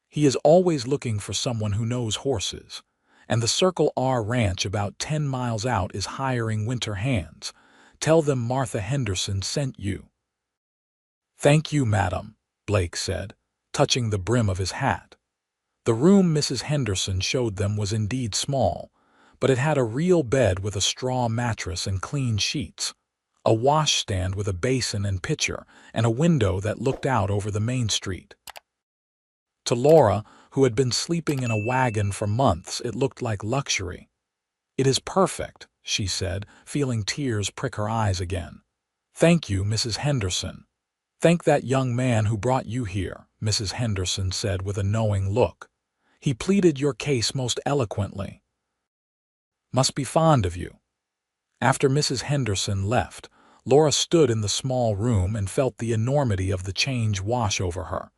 He is always looking for someone who knows horses, and the Circle R Ranch about 10 miles out is hiring winter hands. Tell them Martha Henderson sent you." "Thank you, madam," Blake said, touching the brim of his hat. The room Mrs. Henderson showed them was indeed small, but it had a real bed with a straw mattress and clean sheets, a washstand with a basin and pitcher, and a window that looked out over the main street. To Laura, who had been sleeping in a wagon for months, it looked like luxury. "It is perfect," she said, feeling tears prick her eyes again. "Thank you, Mrs. Henderson." "Thank that young man who brought you here," Mrs. Henderson said with a knowing look. "He pleaded your case most eloquently. Must be fond of you." After Mrs. Henderson left, Laura stood in the small room and felt the enormity of the change wash over her.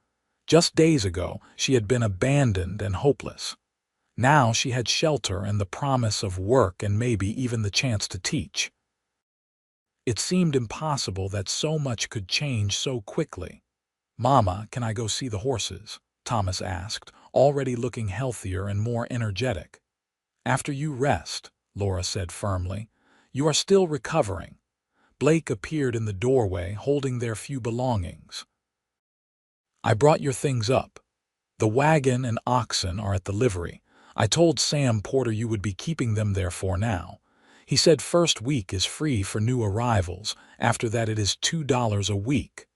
Just days ago, she had been abandoned and hopeless. Now she had shelter and the promise of work and maybe even the chance to teach. It seemed impossible that so much could change so quickly. "Mama, can I go see the horses?" Thomas asked, already looking healthier and more energetic. "After you rest," Laura said firmly. "You are still recovering." Blake appeared in the doorway, holding their few belongings. "I brought your things up. The wagon and oxen are at the livery. I told Sam Porter you would be keeping them there for now. He said first week is free for new arrivals. After that it is $2 a week."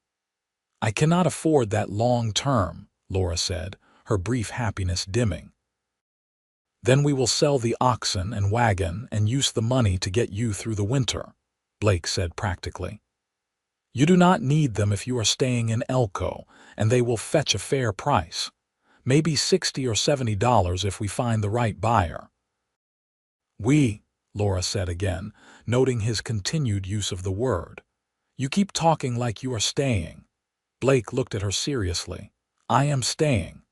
"I cannot afford that long term," Laura said, her brief happiness dimming. "Then we will sell the oxen and wagon and use the money to get you through the winter," Blake said practically. "You do not need them if you are staying in Elko, and they will fetch a fair price. Maybe $60 or $70 if we find the right buyer." Laura said again, noting his continued use of the word. "You keep talking like you are staying." Blake looked at her seriously. "I am staying.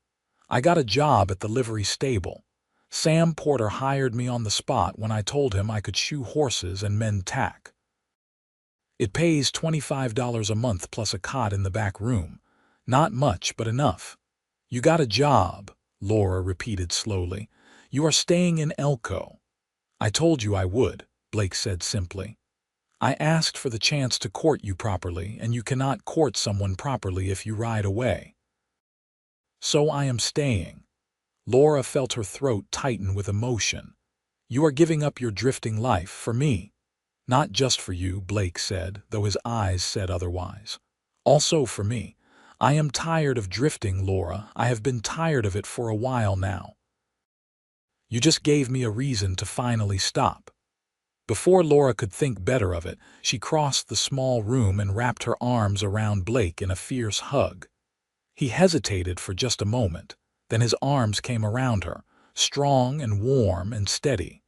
I got a job at the livery stable. Sam Porter hired me on the spot when I told him I could shoe horses and mend tack. It pays $25 a month plus a cot in the back room. Not much, but enough." "You got a job," Laura repeated slowly. "You are staying in Elko." "I told you I would," Blake said simply. "I asked for the chance to court you properly, and you cannot court someone properly if you ride away. So I am staying." Laura felt her throat tighten with emotion. "You are giving up your drifting life for me." "Not just for you," Blake said, though his eyes said otherwise. "Also for me. I am tired of drifting, Laura. I have been tired of it for a while now. You just gave me a reason to finally stop." Before Laura could think better of it, she crossed the small room and wrapped her arms around Blake in a fierce hug. He hesitated for just a moment, then his arms came around her, strong and warm and steady.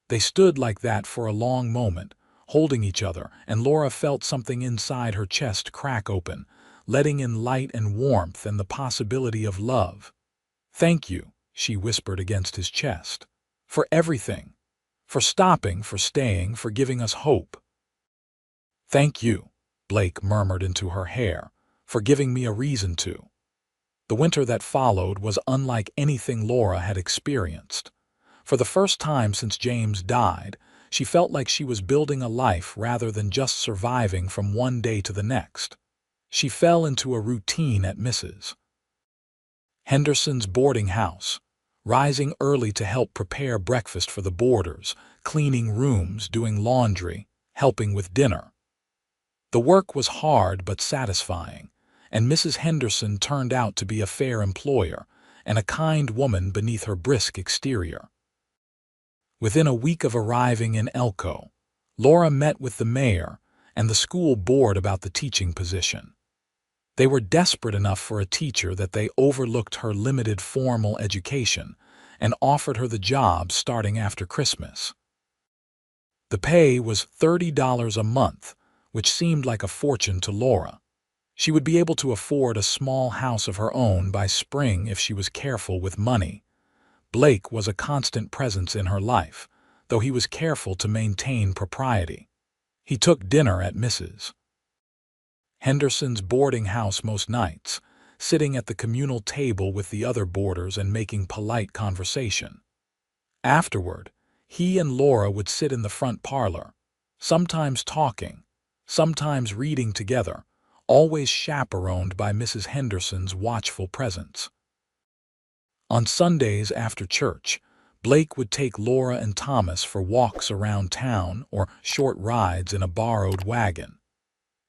They stood like that for a long moment, holding each other, and Laura felt something inside her chest crack open, letting in light and warmth and the possibility of love. "Thank you," she whispered against his chest. "For everything. For stopping, for staying, for giving us hope." "Thank you," Blake murmured into her hair, "for giving me a reason to." The winter that followed was unlike anything Laura had experienced. For the first time since James died, she felt like she was building a life rather than just surviving from one day to the next. She fell into a routine at Mrs. Henderson's boarding house, rising early to help prepare breakfast for the boarders, cleaning rooms, doing laundry, helping with dinner. The work was hard but satisfying, and Mrs. Henderson turned out to be a fair employer and a kind woman beneath her brisk exterior. Within a week of arriving in Elko, Laura met with the mayor and the school board about the teaching position. They were desperate enough for a teacher that they overlooked her limited formal education and offered her the job starting after Christmas. The pay was $30 a month, which seemed like a fortune to Laura. She would be able to afford a small house of her own by spring if she was careful with money. Blake was a constant presence in her life, though he was careful to maintain propriety. He took dinner at Mrs. Henderson's boarding house most nights, sitting at the communal table with the other boarders and making polite conversation. Afterward, he and Laura would sit in the front parlor, sometimes talking, sometimes reading together, always chaperoned by Mrs. Henderson's watchful presence. On Sundays after church, Blake would take Laura and Thomas for walks around town or short rides in a borrowed wagon.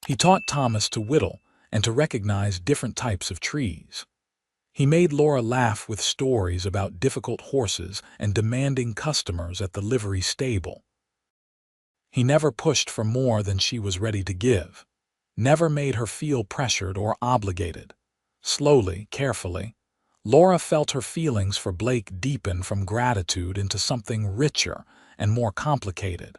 He taught Thomas to whittle and to recognize different types of trees. He made Laura laugh with stories about difficult horses and demanding customers at the livery stable. He never pushed for more than she was ready to give, never made her feel pressured or obligated. Slowly, carefully, Laura felt her feelings for Blake deepen from gratitude into something richer and more complicated.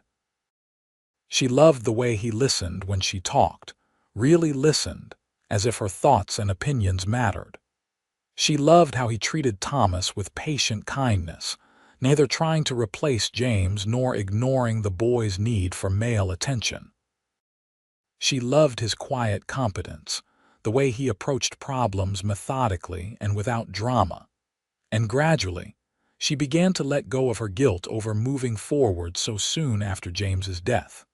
She loved the way he listened when she talked, really listened, as if her thoughts and opinions mattered. She loved how he treated Thomas with patient kindness, neither trying to replace James nor ignoring the boy's need for male attention. She loved his quiet competence, the way he approached problems methodically and without drama. And gradually, she began to let go of her guilt over moving forward so soon after James's death.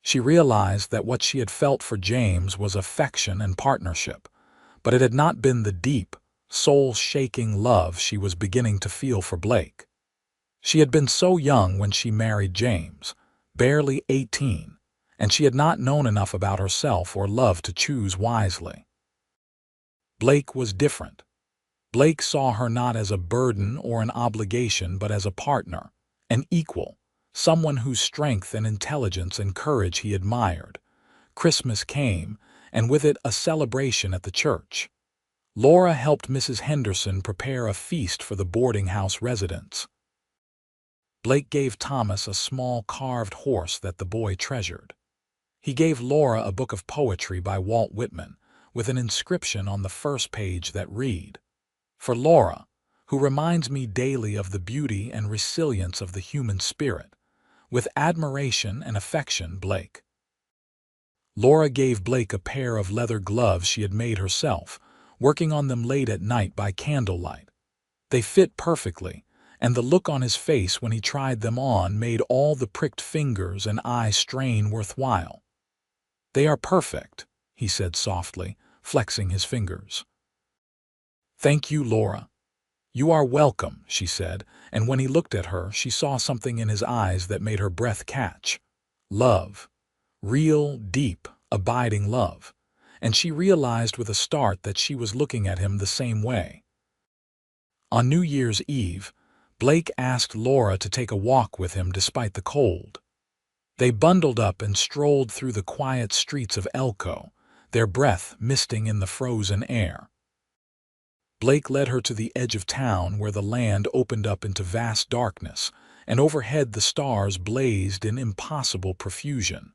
She realized that what she had felt for James was affection and partnership, but it had not been the deep, soul-shaking love she was beginning to feel for Blake. She had been so young when she married James, barely 18, and she had not known enough about herself or love to choose wisely. Blake was different. Blake saw her not as a burden or an obligation but as a partner, an equal, someone whose strength and intelligence and courage he admired. Christmas came, and with it a celebration at the church. Laura helped Mrs. Henderson prepare a feast for the boarding house residents. Blake gave Thomas a small carved horse that the boy treasured. He gave Laura a book of poetry by Walt Whitman, with an inscription on the first page that read, "For Laura, who reminds me daily of the beauty and resilience of the human spirit. With admiration and affection, Blake." Laura gave Blake a pair of leather gloves she had made herself, working on them late at night by candlelight. They fit perfectly, and the look on his face when he tried them on made all the pricked fingers and eye strain worthwhile. "They are perfect," he said softly, flexing his fingers. "Thank you, Laura." "You are welcome," she said, and when he looked at her, she saw something in his eyes that made her breath catch. Love. Real, deep, abiding love. And she realized with a start that she was looking at him the same way. On New Year's Eve, Blake asked Laura to take a walk with him despite the cold. They bundled up and strolled through the quiet streets of Elko, their breath misting in the frozen air. Blake led her to the edge of town where the land opened up into vast darkness, and overhead the stars blazed in impossible profusion.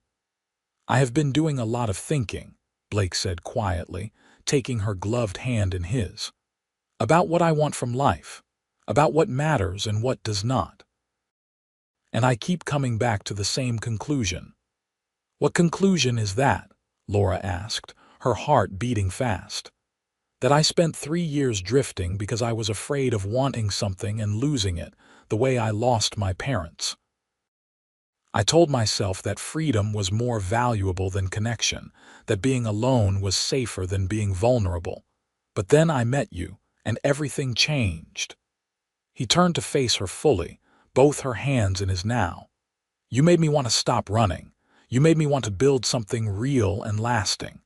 "I have been doing a lot of thinking," Blake said quietly, taking her gloved hand in his. "About what I want from life, about what matters and what does not. And I keep coming back to the same conclusion." "What conclusion is that?" Laura asked, her heart beating fast. "That I spent 3 years drifting because I was afraid of wanting something and losing it, the way I lost my parents. I told myself that freedom was more valuable than connection, that being alone was safer than being vulnerable. But then I met you, and everything changed." He turned to face her fully, both her hands in his now. "You made me want to stop running. You made me want to build something real and lasting.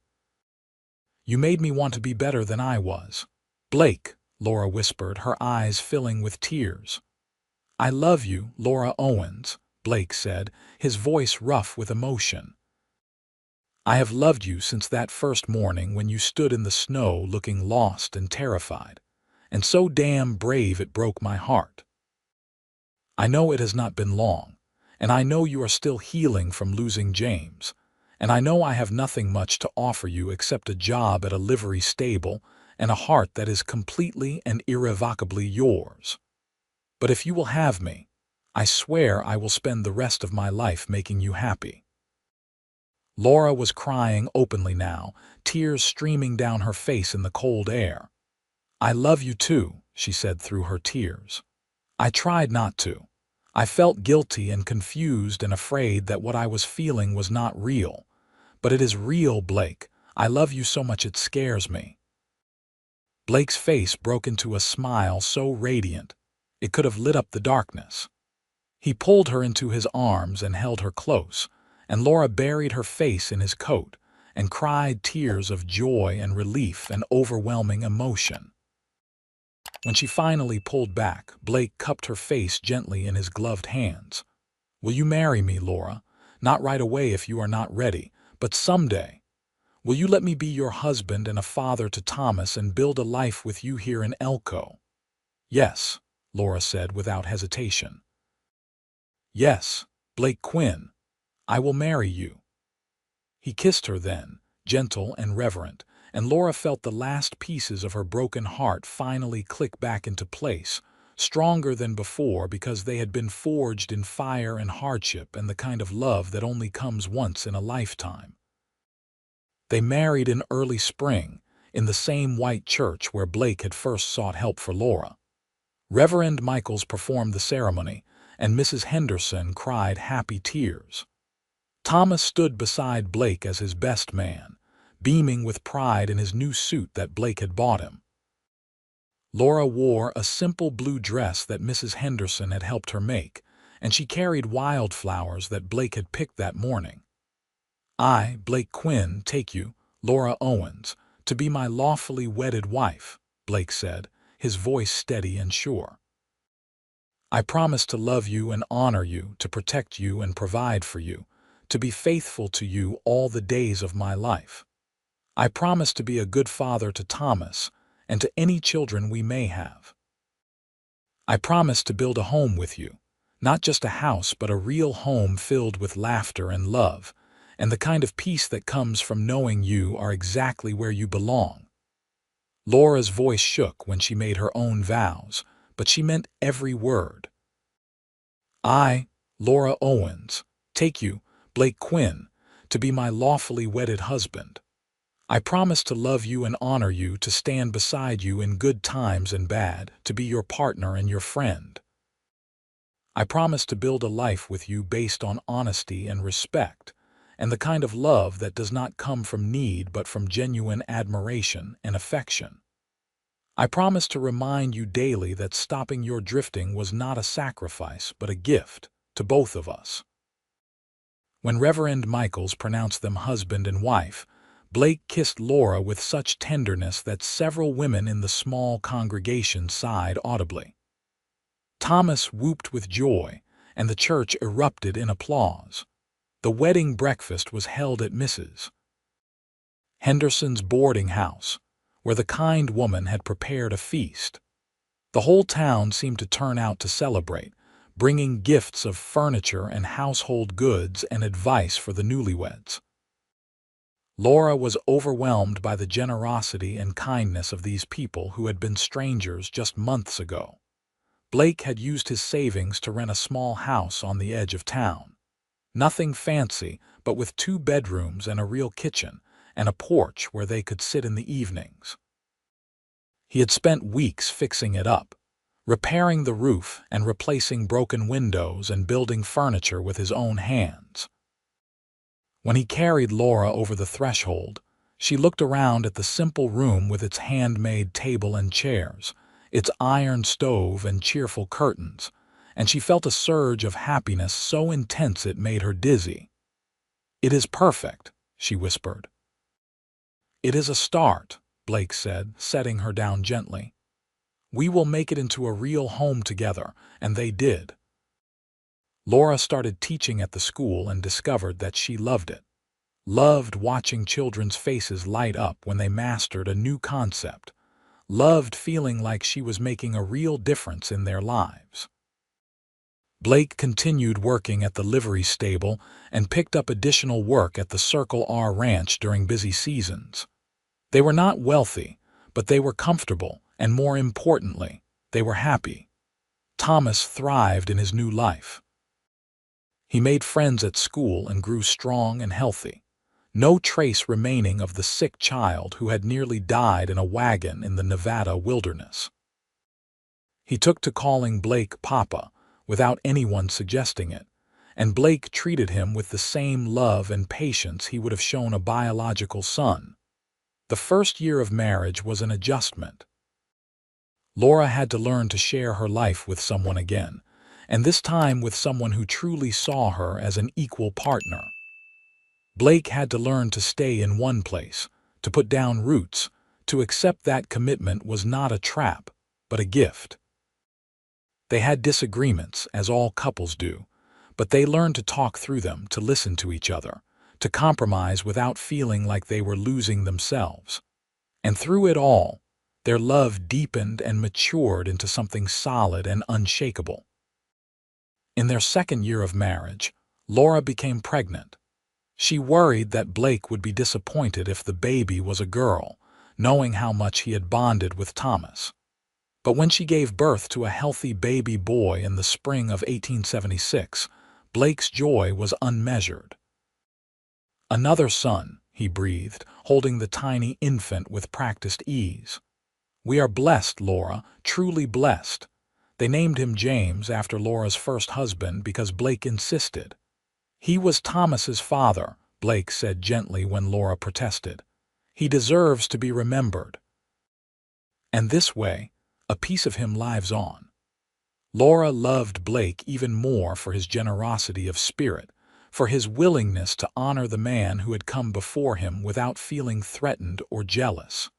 You made me want to be better than I was." "Blake," Laura whispered, her eyes filling with tears. "I love you, Laura Owens," Blake said, his voice rough with emotion. "I have loved you since that first morning when you stood in the snow looking lost and terrified, and so damn brave it broke my heart. I know it has not been long, and I know you are still healing from losing James, and I know I have nothing much to offer you except a job at a livery stable and a heart that is completely and irrevocably yours. But if you will have me, I swear I will spend the rest of my life making you happy." Laura was crying openly now, tears streaming down her face in the cold air. "I love you too," she said through her tears. "I tried not to. I felt guilty and confused and afraid that what I was feeling was not real. But it is real, Blake. I love you so much it scares me." Blake's face broke into a smile so radiant it could have lit up the darkness. He pulled her into his arms and held her close, and Laura buried her face in his coat and cried tears of joy and relief and overwhelming emotion. When she finally pulled back, Blake cupped her face gently in his gloved hands. "Will you marry me, Laura? Not right away if you are not ready, but someday. Will you let me be your husband and a father to Thomas and build a life with you here in Elko?" "Yes," Laura said without hesitation. "Yes, Blake Quinn, I will marry you." He kissed her then, gentle and reverent, and Laura felt the last pieces of her broken heart finally click back into place, stronger than before because they had been forged in fire and hardship and the kind of love that only comes once in a lifetime. They married in early spring, in the same white church where Blake had first sought help for Laura. Reverend Michaels performed the ceremony, and Mrs. Henderson cried happy tears. Thomas stood beside Blake as his best man, beaming with pride in his new suit that Blake had bought him. Laura wore a simple blue dress that Mrs. Henderson had helped her make, and she carried wildflowers that Blake had picked that morning. "I, Blake Quinn, take you, Laura Owens, to be my lawfully wedded wife," Blake said, his voice steady and sure. "I promise to love you and honor you, to protect you and provide for you, to be faithful to you all the days of my life. I promise to be a good father to Thomas and to any children we may have. I promise to build a home with you, not just a house but a real home filled with laughter and love, and the kind of peace that comes from knowing you are exactly where you belong." Laura's voice shook when she made her own vows, but she meant every word. "I, Laura Owens, take you, Blake Quinn, to be my lawfully wedded husband. I promise to love you and honor you, to stand beside you in good times and bad, to be your partner and your friend. I promise to build a life with you based on honesty and respect, and the kind of love that does not come from need but from genuine admiration and affection. I promise to remind you daily that stopping your drifting was not a sacrifice but a gift to both of us." When Reverend Michaels pronounced them husband and wife, Blake kissed Laura with such tenderness that several women in the small congregation sighed audibly. Thomas whooped with joy, and the church erupted in applause. The wedding breakfast was held at Mrs. Henderson's boarding house, where the kind woman had prepared a feast. The whole town seemed to turn out to celebrate, bringing gifts of furniture and household goods and advice for the newlyweds. Laura was overwhelmed by the generosity and kindness of these people who had been strangers just months ago. Blake had used his savings to rent a small house on the edge of town. Nothing fancy, but with 2 bedrooms and a real kitchen, and a porch where they could sit in the evenings. He had spent weeks fixing it up, repairing the roof and replacing broken windows and building furniture with his own hands. When he carried Laura over the threshold, she looked around at the simple room with its handmade table and chairs, its iron stove and cheerful curtains, and she felt a surge of happiness so intense it made her dizzy. "It is perfect," she whispered. "It is a start," Blake said, setting her down gently. "We will make it into a real home together," and they did. Laura started teaching at the school and discovered that she loved it. Loved watching children's faces light up when they mastered a new concept. Loved feeling like she was making a real difference in their lives. Blake continued working at the livery stable and picked up additional work at the Circle R Ranch during busy seasons. They were not wealthy, but they were comfortable, and more importantly, they were happy. Thomas thrived in his new life. He made friends at school and grew strong and healthy. no trace remaining of the sick child who had nearly died in a wagon in the Nevada wilderness. He took to calling Blake Papa, without anyone suggesting it, and Blake treated him with the same love and patience he would have shown a biological son. The first year of marriage was an adjustment. Laura had to learn to share her life with someone again, and this time with someone who truly saw her as an equal partner. Blake had to learn to stay in one place, to put down roots, to accept that commitment was not a trap, but a gift. They had disagreements, as all couples do, but they learned to talk through them, to listen to each other, to compromise without feeling like they were losing themselves. And through it all, their love deepened and matured into something solid and unshakable. In their second year of marriage, Laura became pregnant. She worried that Blake would be disappointed if the baby was a girl, knowing how much he had bonded with Thomas. But when she gave birth to a healthy baby boy in the spring of 1876, Blake's joy was unmeasured. "Another son," he breathed, holding the tiny infant with practiced ease. "We are blessed, Laura, truly blessed." They named him James after Laura's first husband because Blake insisted. "He was Thomas's father," Blake said gently when Laura protested. "He deserves to be remembered." And this way, a piece of him lives on. Laura loved Blake even more for his generosity of spirit, for his willingness to honor the man who had come before him without feeling threatened or jealous.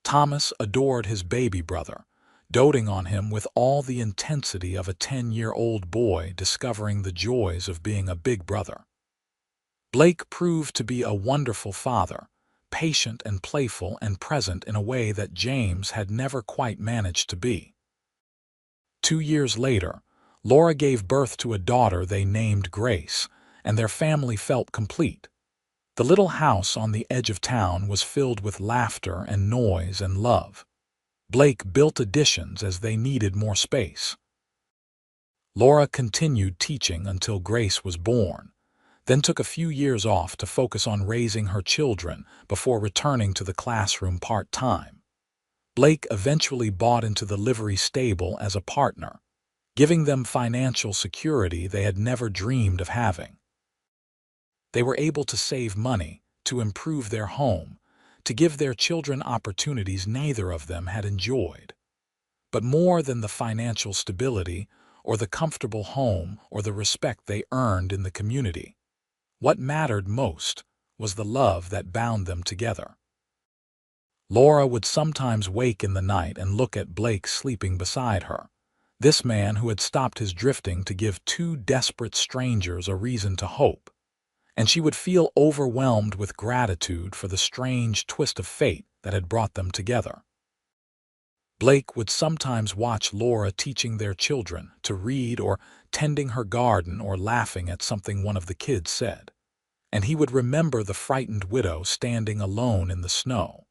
Thomas adored his baby brother, doting on him with all the intensity of a 10-year-old boy discovering the joys of being a big brother. Blake proved to be a wonderful father, patient and playful and present in a way that James had never quite managed to be. 2 years later, Laura gave birth to a daughter they named Grace, and their family felt complete. The little house on the edge of town was filled with laughter and noise and love. Blake built additions as they needed more space. Laura continued teaching until Grace was born, then took a few years off to focus on raising her children before returning to the classroom part-time. Blake eventually bought into the livery stable as a partner, giving them financial security they had never dreamed of having. They were able to save money, to improve their home, to give their children opportunities neither of them had enjoyed. But more than the financial stability, or the comfortable home, or the respect they earned in the community, what mattered most was the love that bound them together. Laura would sometimes wake in the night and look at Blake sleeping beside her, this man who had stopped his drifting to give two desperate strangers a reason to hope, and she would feel overwhelmed with gratitude for the strange twist of fate that had brought them together. Blake would sometimes watch Laura teaching their children to read or tending her garden or laughing at something one of the kids said, and he would remember the frightened widow standing alone in the snow,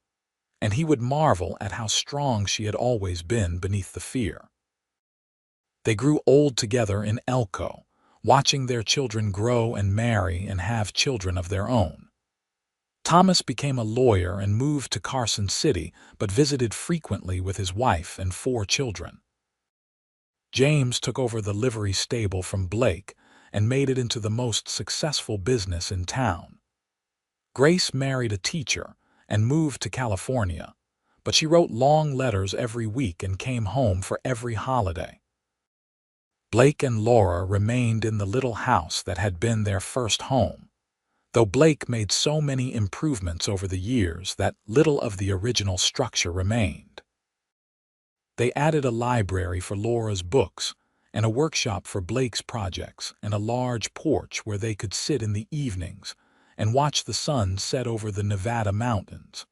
and he would marvel at how strong she had always been beneath the fear. They grew old together in Elko, watching their children grow and marry and have children of their own. Thomas became a lawyer and moved to Carson City, but visited frequently with his wife and 4 children. James took over the livery stable from Blake and made it into the most successful business in town. Grace married a teacher and moved to California, but she wrote long letters every week and came home for every holiday. Blake and Laura remained in the little house that had been their first home, though Blake made so many improvements over the years that little of the original structure remained. They added a library for Laura's books, and a workshop for Blake's projects, and a large porch where they could sit in the evenings and watch the sun set over the Nevada mountains.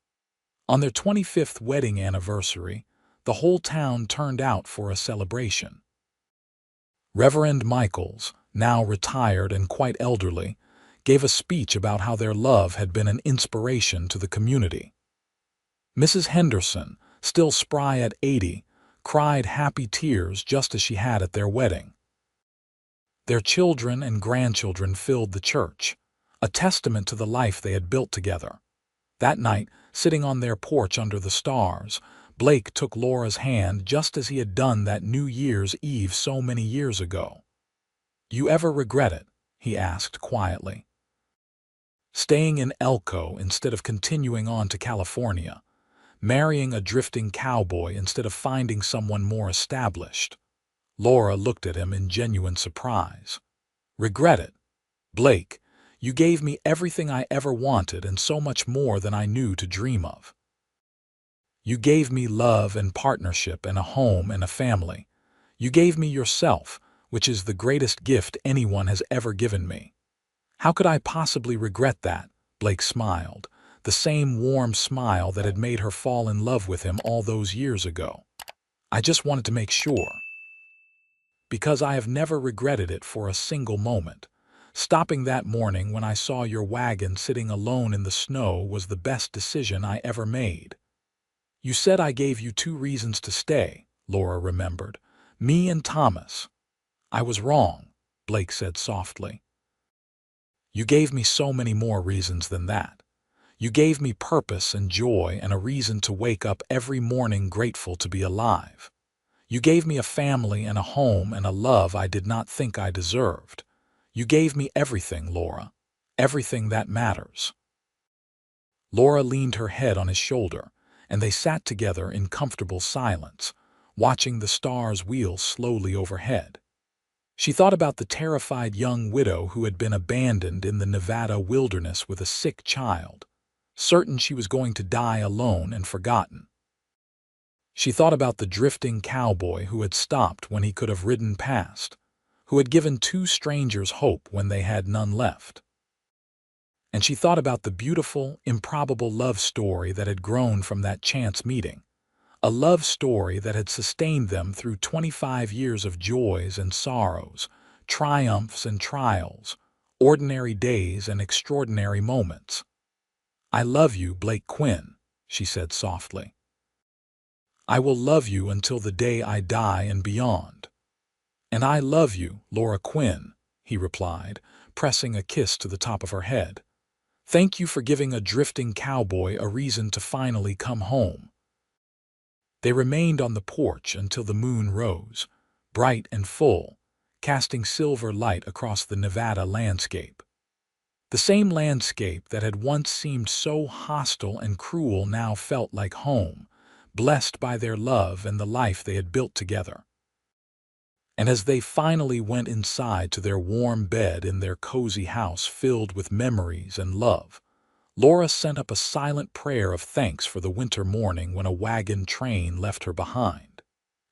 On their 25th wedding anniversary, the whole town turned out for a celebration. Reverend Michaels, now retired and quite elderly, gave a speech about how their love had been an inspiration to the community. Mrs. Henderson, still spry at 80, cried happy tears just as she had at their wedding. Their children and grandchildren filled the church, a testament to the life they had built together. That night, sitting on their porch under the stars, Blake took Laura's hand just as he had done that New Year's Eve so many years ago. "You ever regret it?" he asked quietly. "Staying in Elko instead of continuing on to California, marrying a drifting cowboy instead of finding someone more established?" Laura looked at him in genuine surprise. "Regret it? Blake, you gave me everything I ever wanted and so much more than I knew to dream of. You gave me love and partnership and a home and a family. You gave me yourself, which is the greatest gift anyone has ever given me. How could I possibly regret that?" Blake smiled, the same warm smile that had made her fall in love with him all those years ago. "I just wanted to make sure. Because I have never regretted it for a single moment. Stopping that morning when I saw your wagon sitting alone in the snow was the best decision I ever made." "You said I gave you 2 reasons to stay," Laura remembered. "Me and Thomas." "I was wrong," Blake said softly. "You gave me so many more reasons than that. You gave me purpose and joy and a reason to wake up every morning grateful to be alive. You gave me a family and a home and a love I did not think I deserved. You gave me everything, Laura. Everything that matters." Laura leaned her head on his shoulder, and they sat together in comfortable silence, watching the stars wheel slowly overhead. She thought about the terrified young widow who had been abandoned in the Nevada wilderness with a sick child, certain she was going to die alone and forgotten. She thought about the drifting cowboy who had stopped when he could have ridden past, who had given 2 strangers hope when they had none left. And she thought about the beautiful, improbable love story that had grown from that chance meeting, a love story that had sustained them through 25 years of joys and sorrows, triumphs and trials, ordinary days and extraordinary moments. "I love you, Blake Quinn," she said softly. "I will love you until the day I die and beyond." "And I love you, Laura Quinn," he replied, pressing a kiss to the top of her head. "Thank you for giving a drifting cowboy a reason to finally come home." They remained on the porch until the moon rose, bright and full, casting silver light across the Nevada landscape. The same landscape that had once seemed so hostile and cruel now felt like home, blessed by their love and the life they had built together. And as they finally went inside to their warm bed in their cozy house filled with memories and love, Laura sent up a silent prayer of thanks for the winter morning when a wagon train left her behind.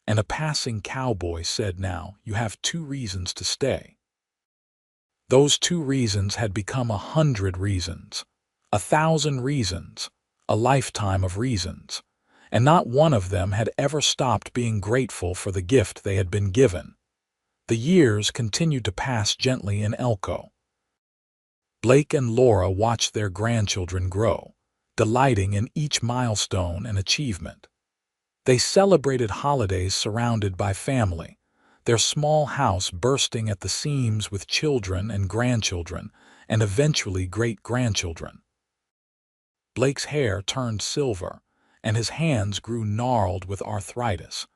And a passing cowboy said, "Now you have 2 reasons to stay." Those 2 reasons had become 100 reasons, 1,000 reasons, a lifetime of reasons, and not one of them had ever stopped being grateful for the gift they had been given. The years continued to pass gently in Elko. Blake and Laura watched their grandchildren grow, delighting in each milestone and achievement. They celebrated holidays surrounded by family, their small house bursting at the seams with children and grandchildren, and eventually great-grandchildren. Blake's hair turned silver, and his hands grew gnarled with arthritis,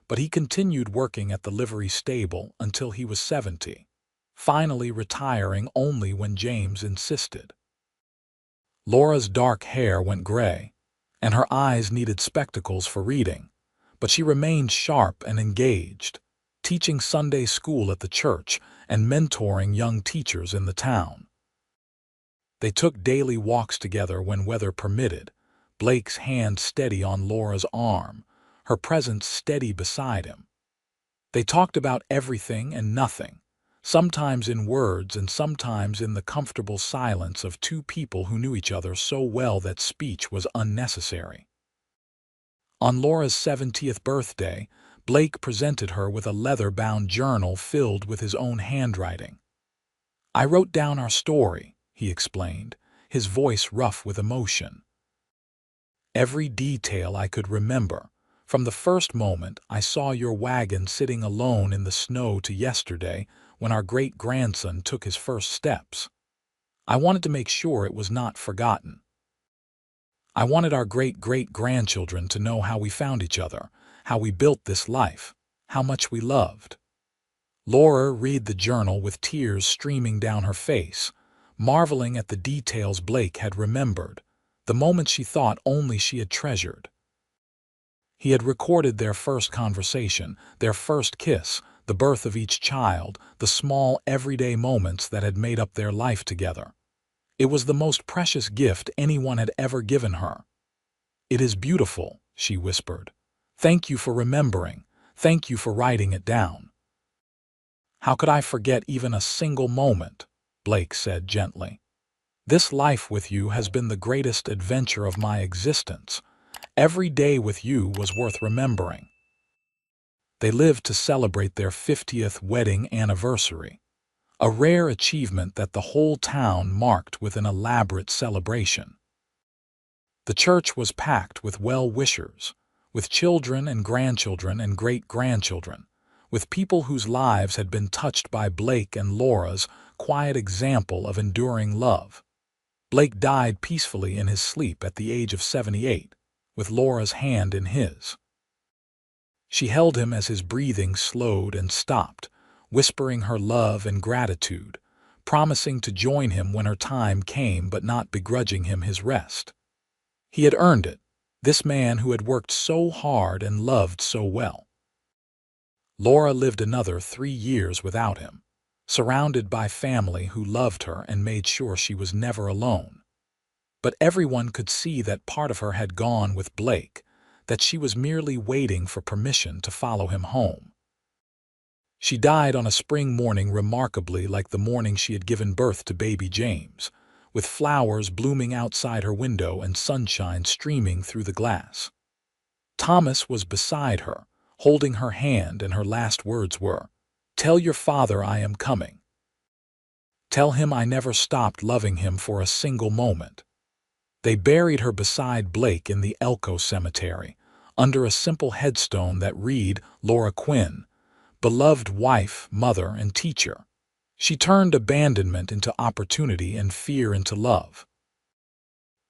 but he continued working at the livery stable until he was 70, finally retiring only when James insisted. Laura's dark hair went gray, and her eyes needed spectacles for reading, but she remained sharp and engaged, teaching Sunday school at the church and mentoring young teachers in the town. They took daily walks together when weather permitted, Blake's hand steady on Laura's arm, her presence steady beside him. They talked about everything and nothing, sometimes in words and sometimes in the comfortable silence of 2 people who knew each other so well that speech was unnecessary. On Laura's 70th birthday, Blake presented her with a leather-bound journal filled with his own handwriting. "I wrote down our story," he explained, his voice rough with emotion. "Every detail I could remember, from the first moment I saw your wagon sitting alone in the snow to yesterday when our great-grandson took his first steps. I wanted to make sure it was not forgotten. I wanted our great-great-grandchildren to know how we found each other, how we built this life, how much we loved. Laura read the journal with tears streaming down her face, marveling at the details Blake had remembered, the moments she thought only she had treasured. He had recorded their first conversation, their first kiss, the birth of each child, the small everyday moments that had made up their life together. It was the most precious gift anyone had ever given her. "It is beautiful," she whispered. "Thank you for remembering. Thank you for writing it down." "How could I forget even a single moment?" Blake said gently. "This life with you has been the greatest adventure of my existence. Every day with you was worth remembering." They lived to celebrate their 50th wedding anniversary, a rare achievement that the whole town marked with an elaborate celebration. The church was packed with well-wishers, with children and grandchildren and great-grandchildren, with people whose lives had been touched by Blake and Laura's quiet example of enduring love. Blake died peacefully in his sleep at the age of 78, with Laura's hand in his. She held him as his breathing slowed and stopped, whispering her love and gratitude, promising to join him when her time came but not begrudging him his rest. He had earned it, this man who had worked so hard and loved so well. Laura lived another 3 years without him, surrounded by family who loved her and made sure she was never alone. But everyone could see that part of her had gone with Blake, that she was merely waiting for permission to follow him home. She died on a spring morning remarkably like the morning she had given birth to baby James, with flowers blooming outside her window and sunshine streaming through the glass. Thomas was beside her, holding her hand, and her last words were, "Tell your father I am coming. Tell him I never stopped loving him for a single moment." They buried her beside Blake in the Elko Cemetery, under a simple headstone that read, "Laura Quinn, beloved wife, mother, and teacher." She turned abandonment into opportunity and fear into love.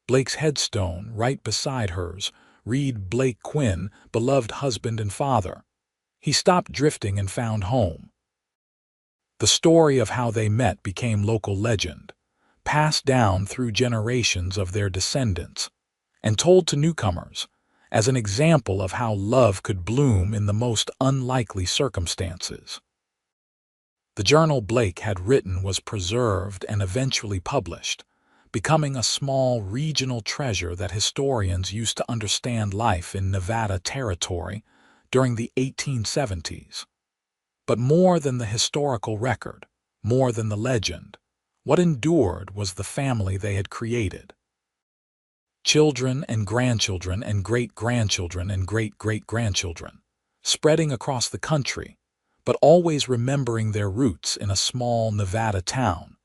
Blake's headstone, right beside hers, read, "Blake Quinn, beloved husband and father." He stopped drifting and found home. The story of how they met became local legend, passed down through generations of their descendants, and told to newcomers as an example of how love could bloom in the most unlikely circumstances. The journal Blake had written was preserved and eventually published, becoming a small regional treasure that historians used to understand life in Nevada Territory during the 1870s. But more than the historical record, more than the legend, what endured was the family they had created. Children and grandchildren and great-grandchildren and great-great-grandchildren, spreading across the country, but always remembering their roots in a small Nevada town,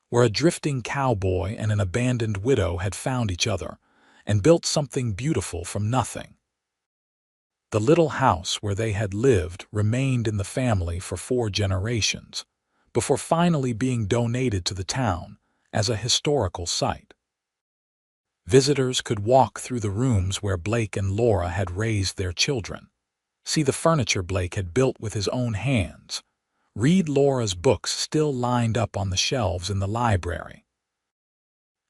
where a drifting cowboy and an abandoned widow had found each other and built something beautiful from nothing. The little house where they had lived remained in the family for 4 generations, before finally being donated to the town as a historical site. Visitors could walk through the rooms where Blake and Laura had raised their children, see the furniture Blake had built with his own hands, read Laura's books still lined up on the shelves in the library.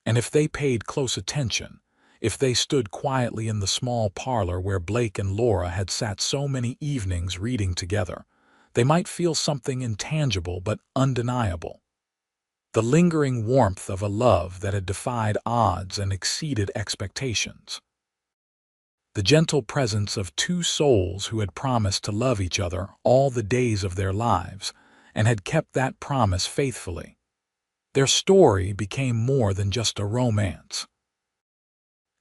And if they paid close attention, if they stood quietly in the small parlor where Blake and Laura had sat so many evenings reading together, they might feel something intangible but undeniable. The lingering warmth of a love that had defied odds and exceeded expectations. The gentle presence of 2 souls who had promised to love each other all the days of their lives and had kept that promise faithfully. Their story became more than just a romance.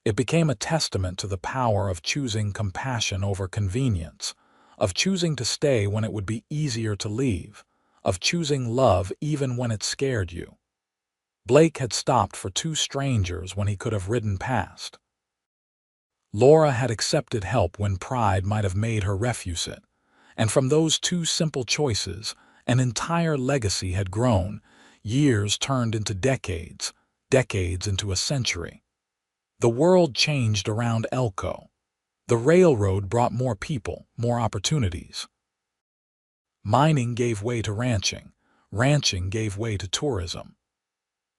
It became a testament to the power of choosing compassion over convenience, of choosing to stay when it would be easier to leave, of choosing love even when it scared you. Blake had stopped for 2 strangers when he could have ridden past. Laura had accepted help when pride might have made her refuse it, and from those 2 simple choices, an entire legacy had grown, Years turned into decades, decades into a century. The world changed around Elko. The railroad brought more people, more opportunities. Mining gave way to ranching. Ranching gave way to tourism.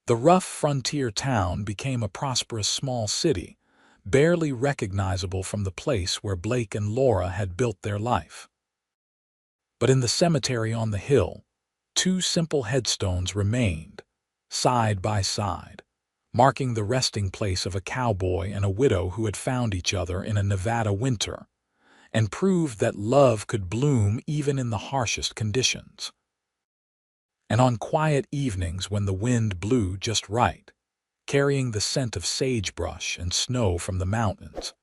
The rough frontier town became a prosperous small city, barely recognizable from the place where Blake and Laura had built their life. But in the cemetery on the hill, two simple headstones remained, side by side, marking the resting place of a cowboy and a widow who had found each other in a Nevada winter, and proved that love could bloom even in the harshest conditions. And on quiet evenings when the wind blew just right, carrying the scent of sagebrush and snow from the mountains,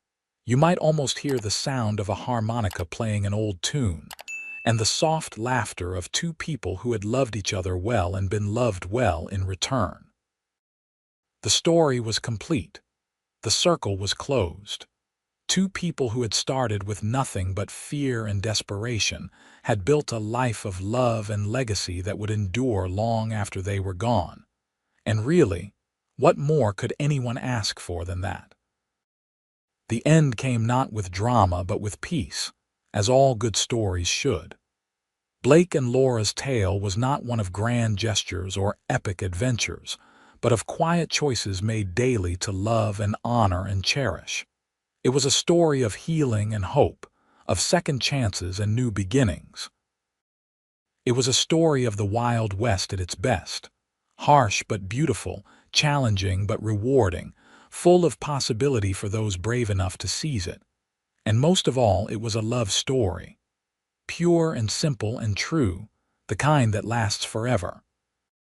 you might almost hear the sound of a harmonica playing an old tune, and the soft laughter of two people who had loved each other well and been loved well in return. The story was complete. The circle was closed. Two people who had started with nothing but fear and desperation had built a life of love and legacy that would endure long after they were gone. And really, what more could anyone ask for than that? The end came not with drama but with peace, as all good stories should. Blake and Laura's tale was not one of grand gestures or epic adventures, but of quiet choices made daily to love and honor and cherish. It was a story of healing and hope, of second chances and new beginnings. It was a story of the Wild West at its best, harsh but beautiful, challenging but rewarding, full of possibility for those brave enough to seize it. And most of all, it was a love story, pure and simple and true, the kind that lasts forever.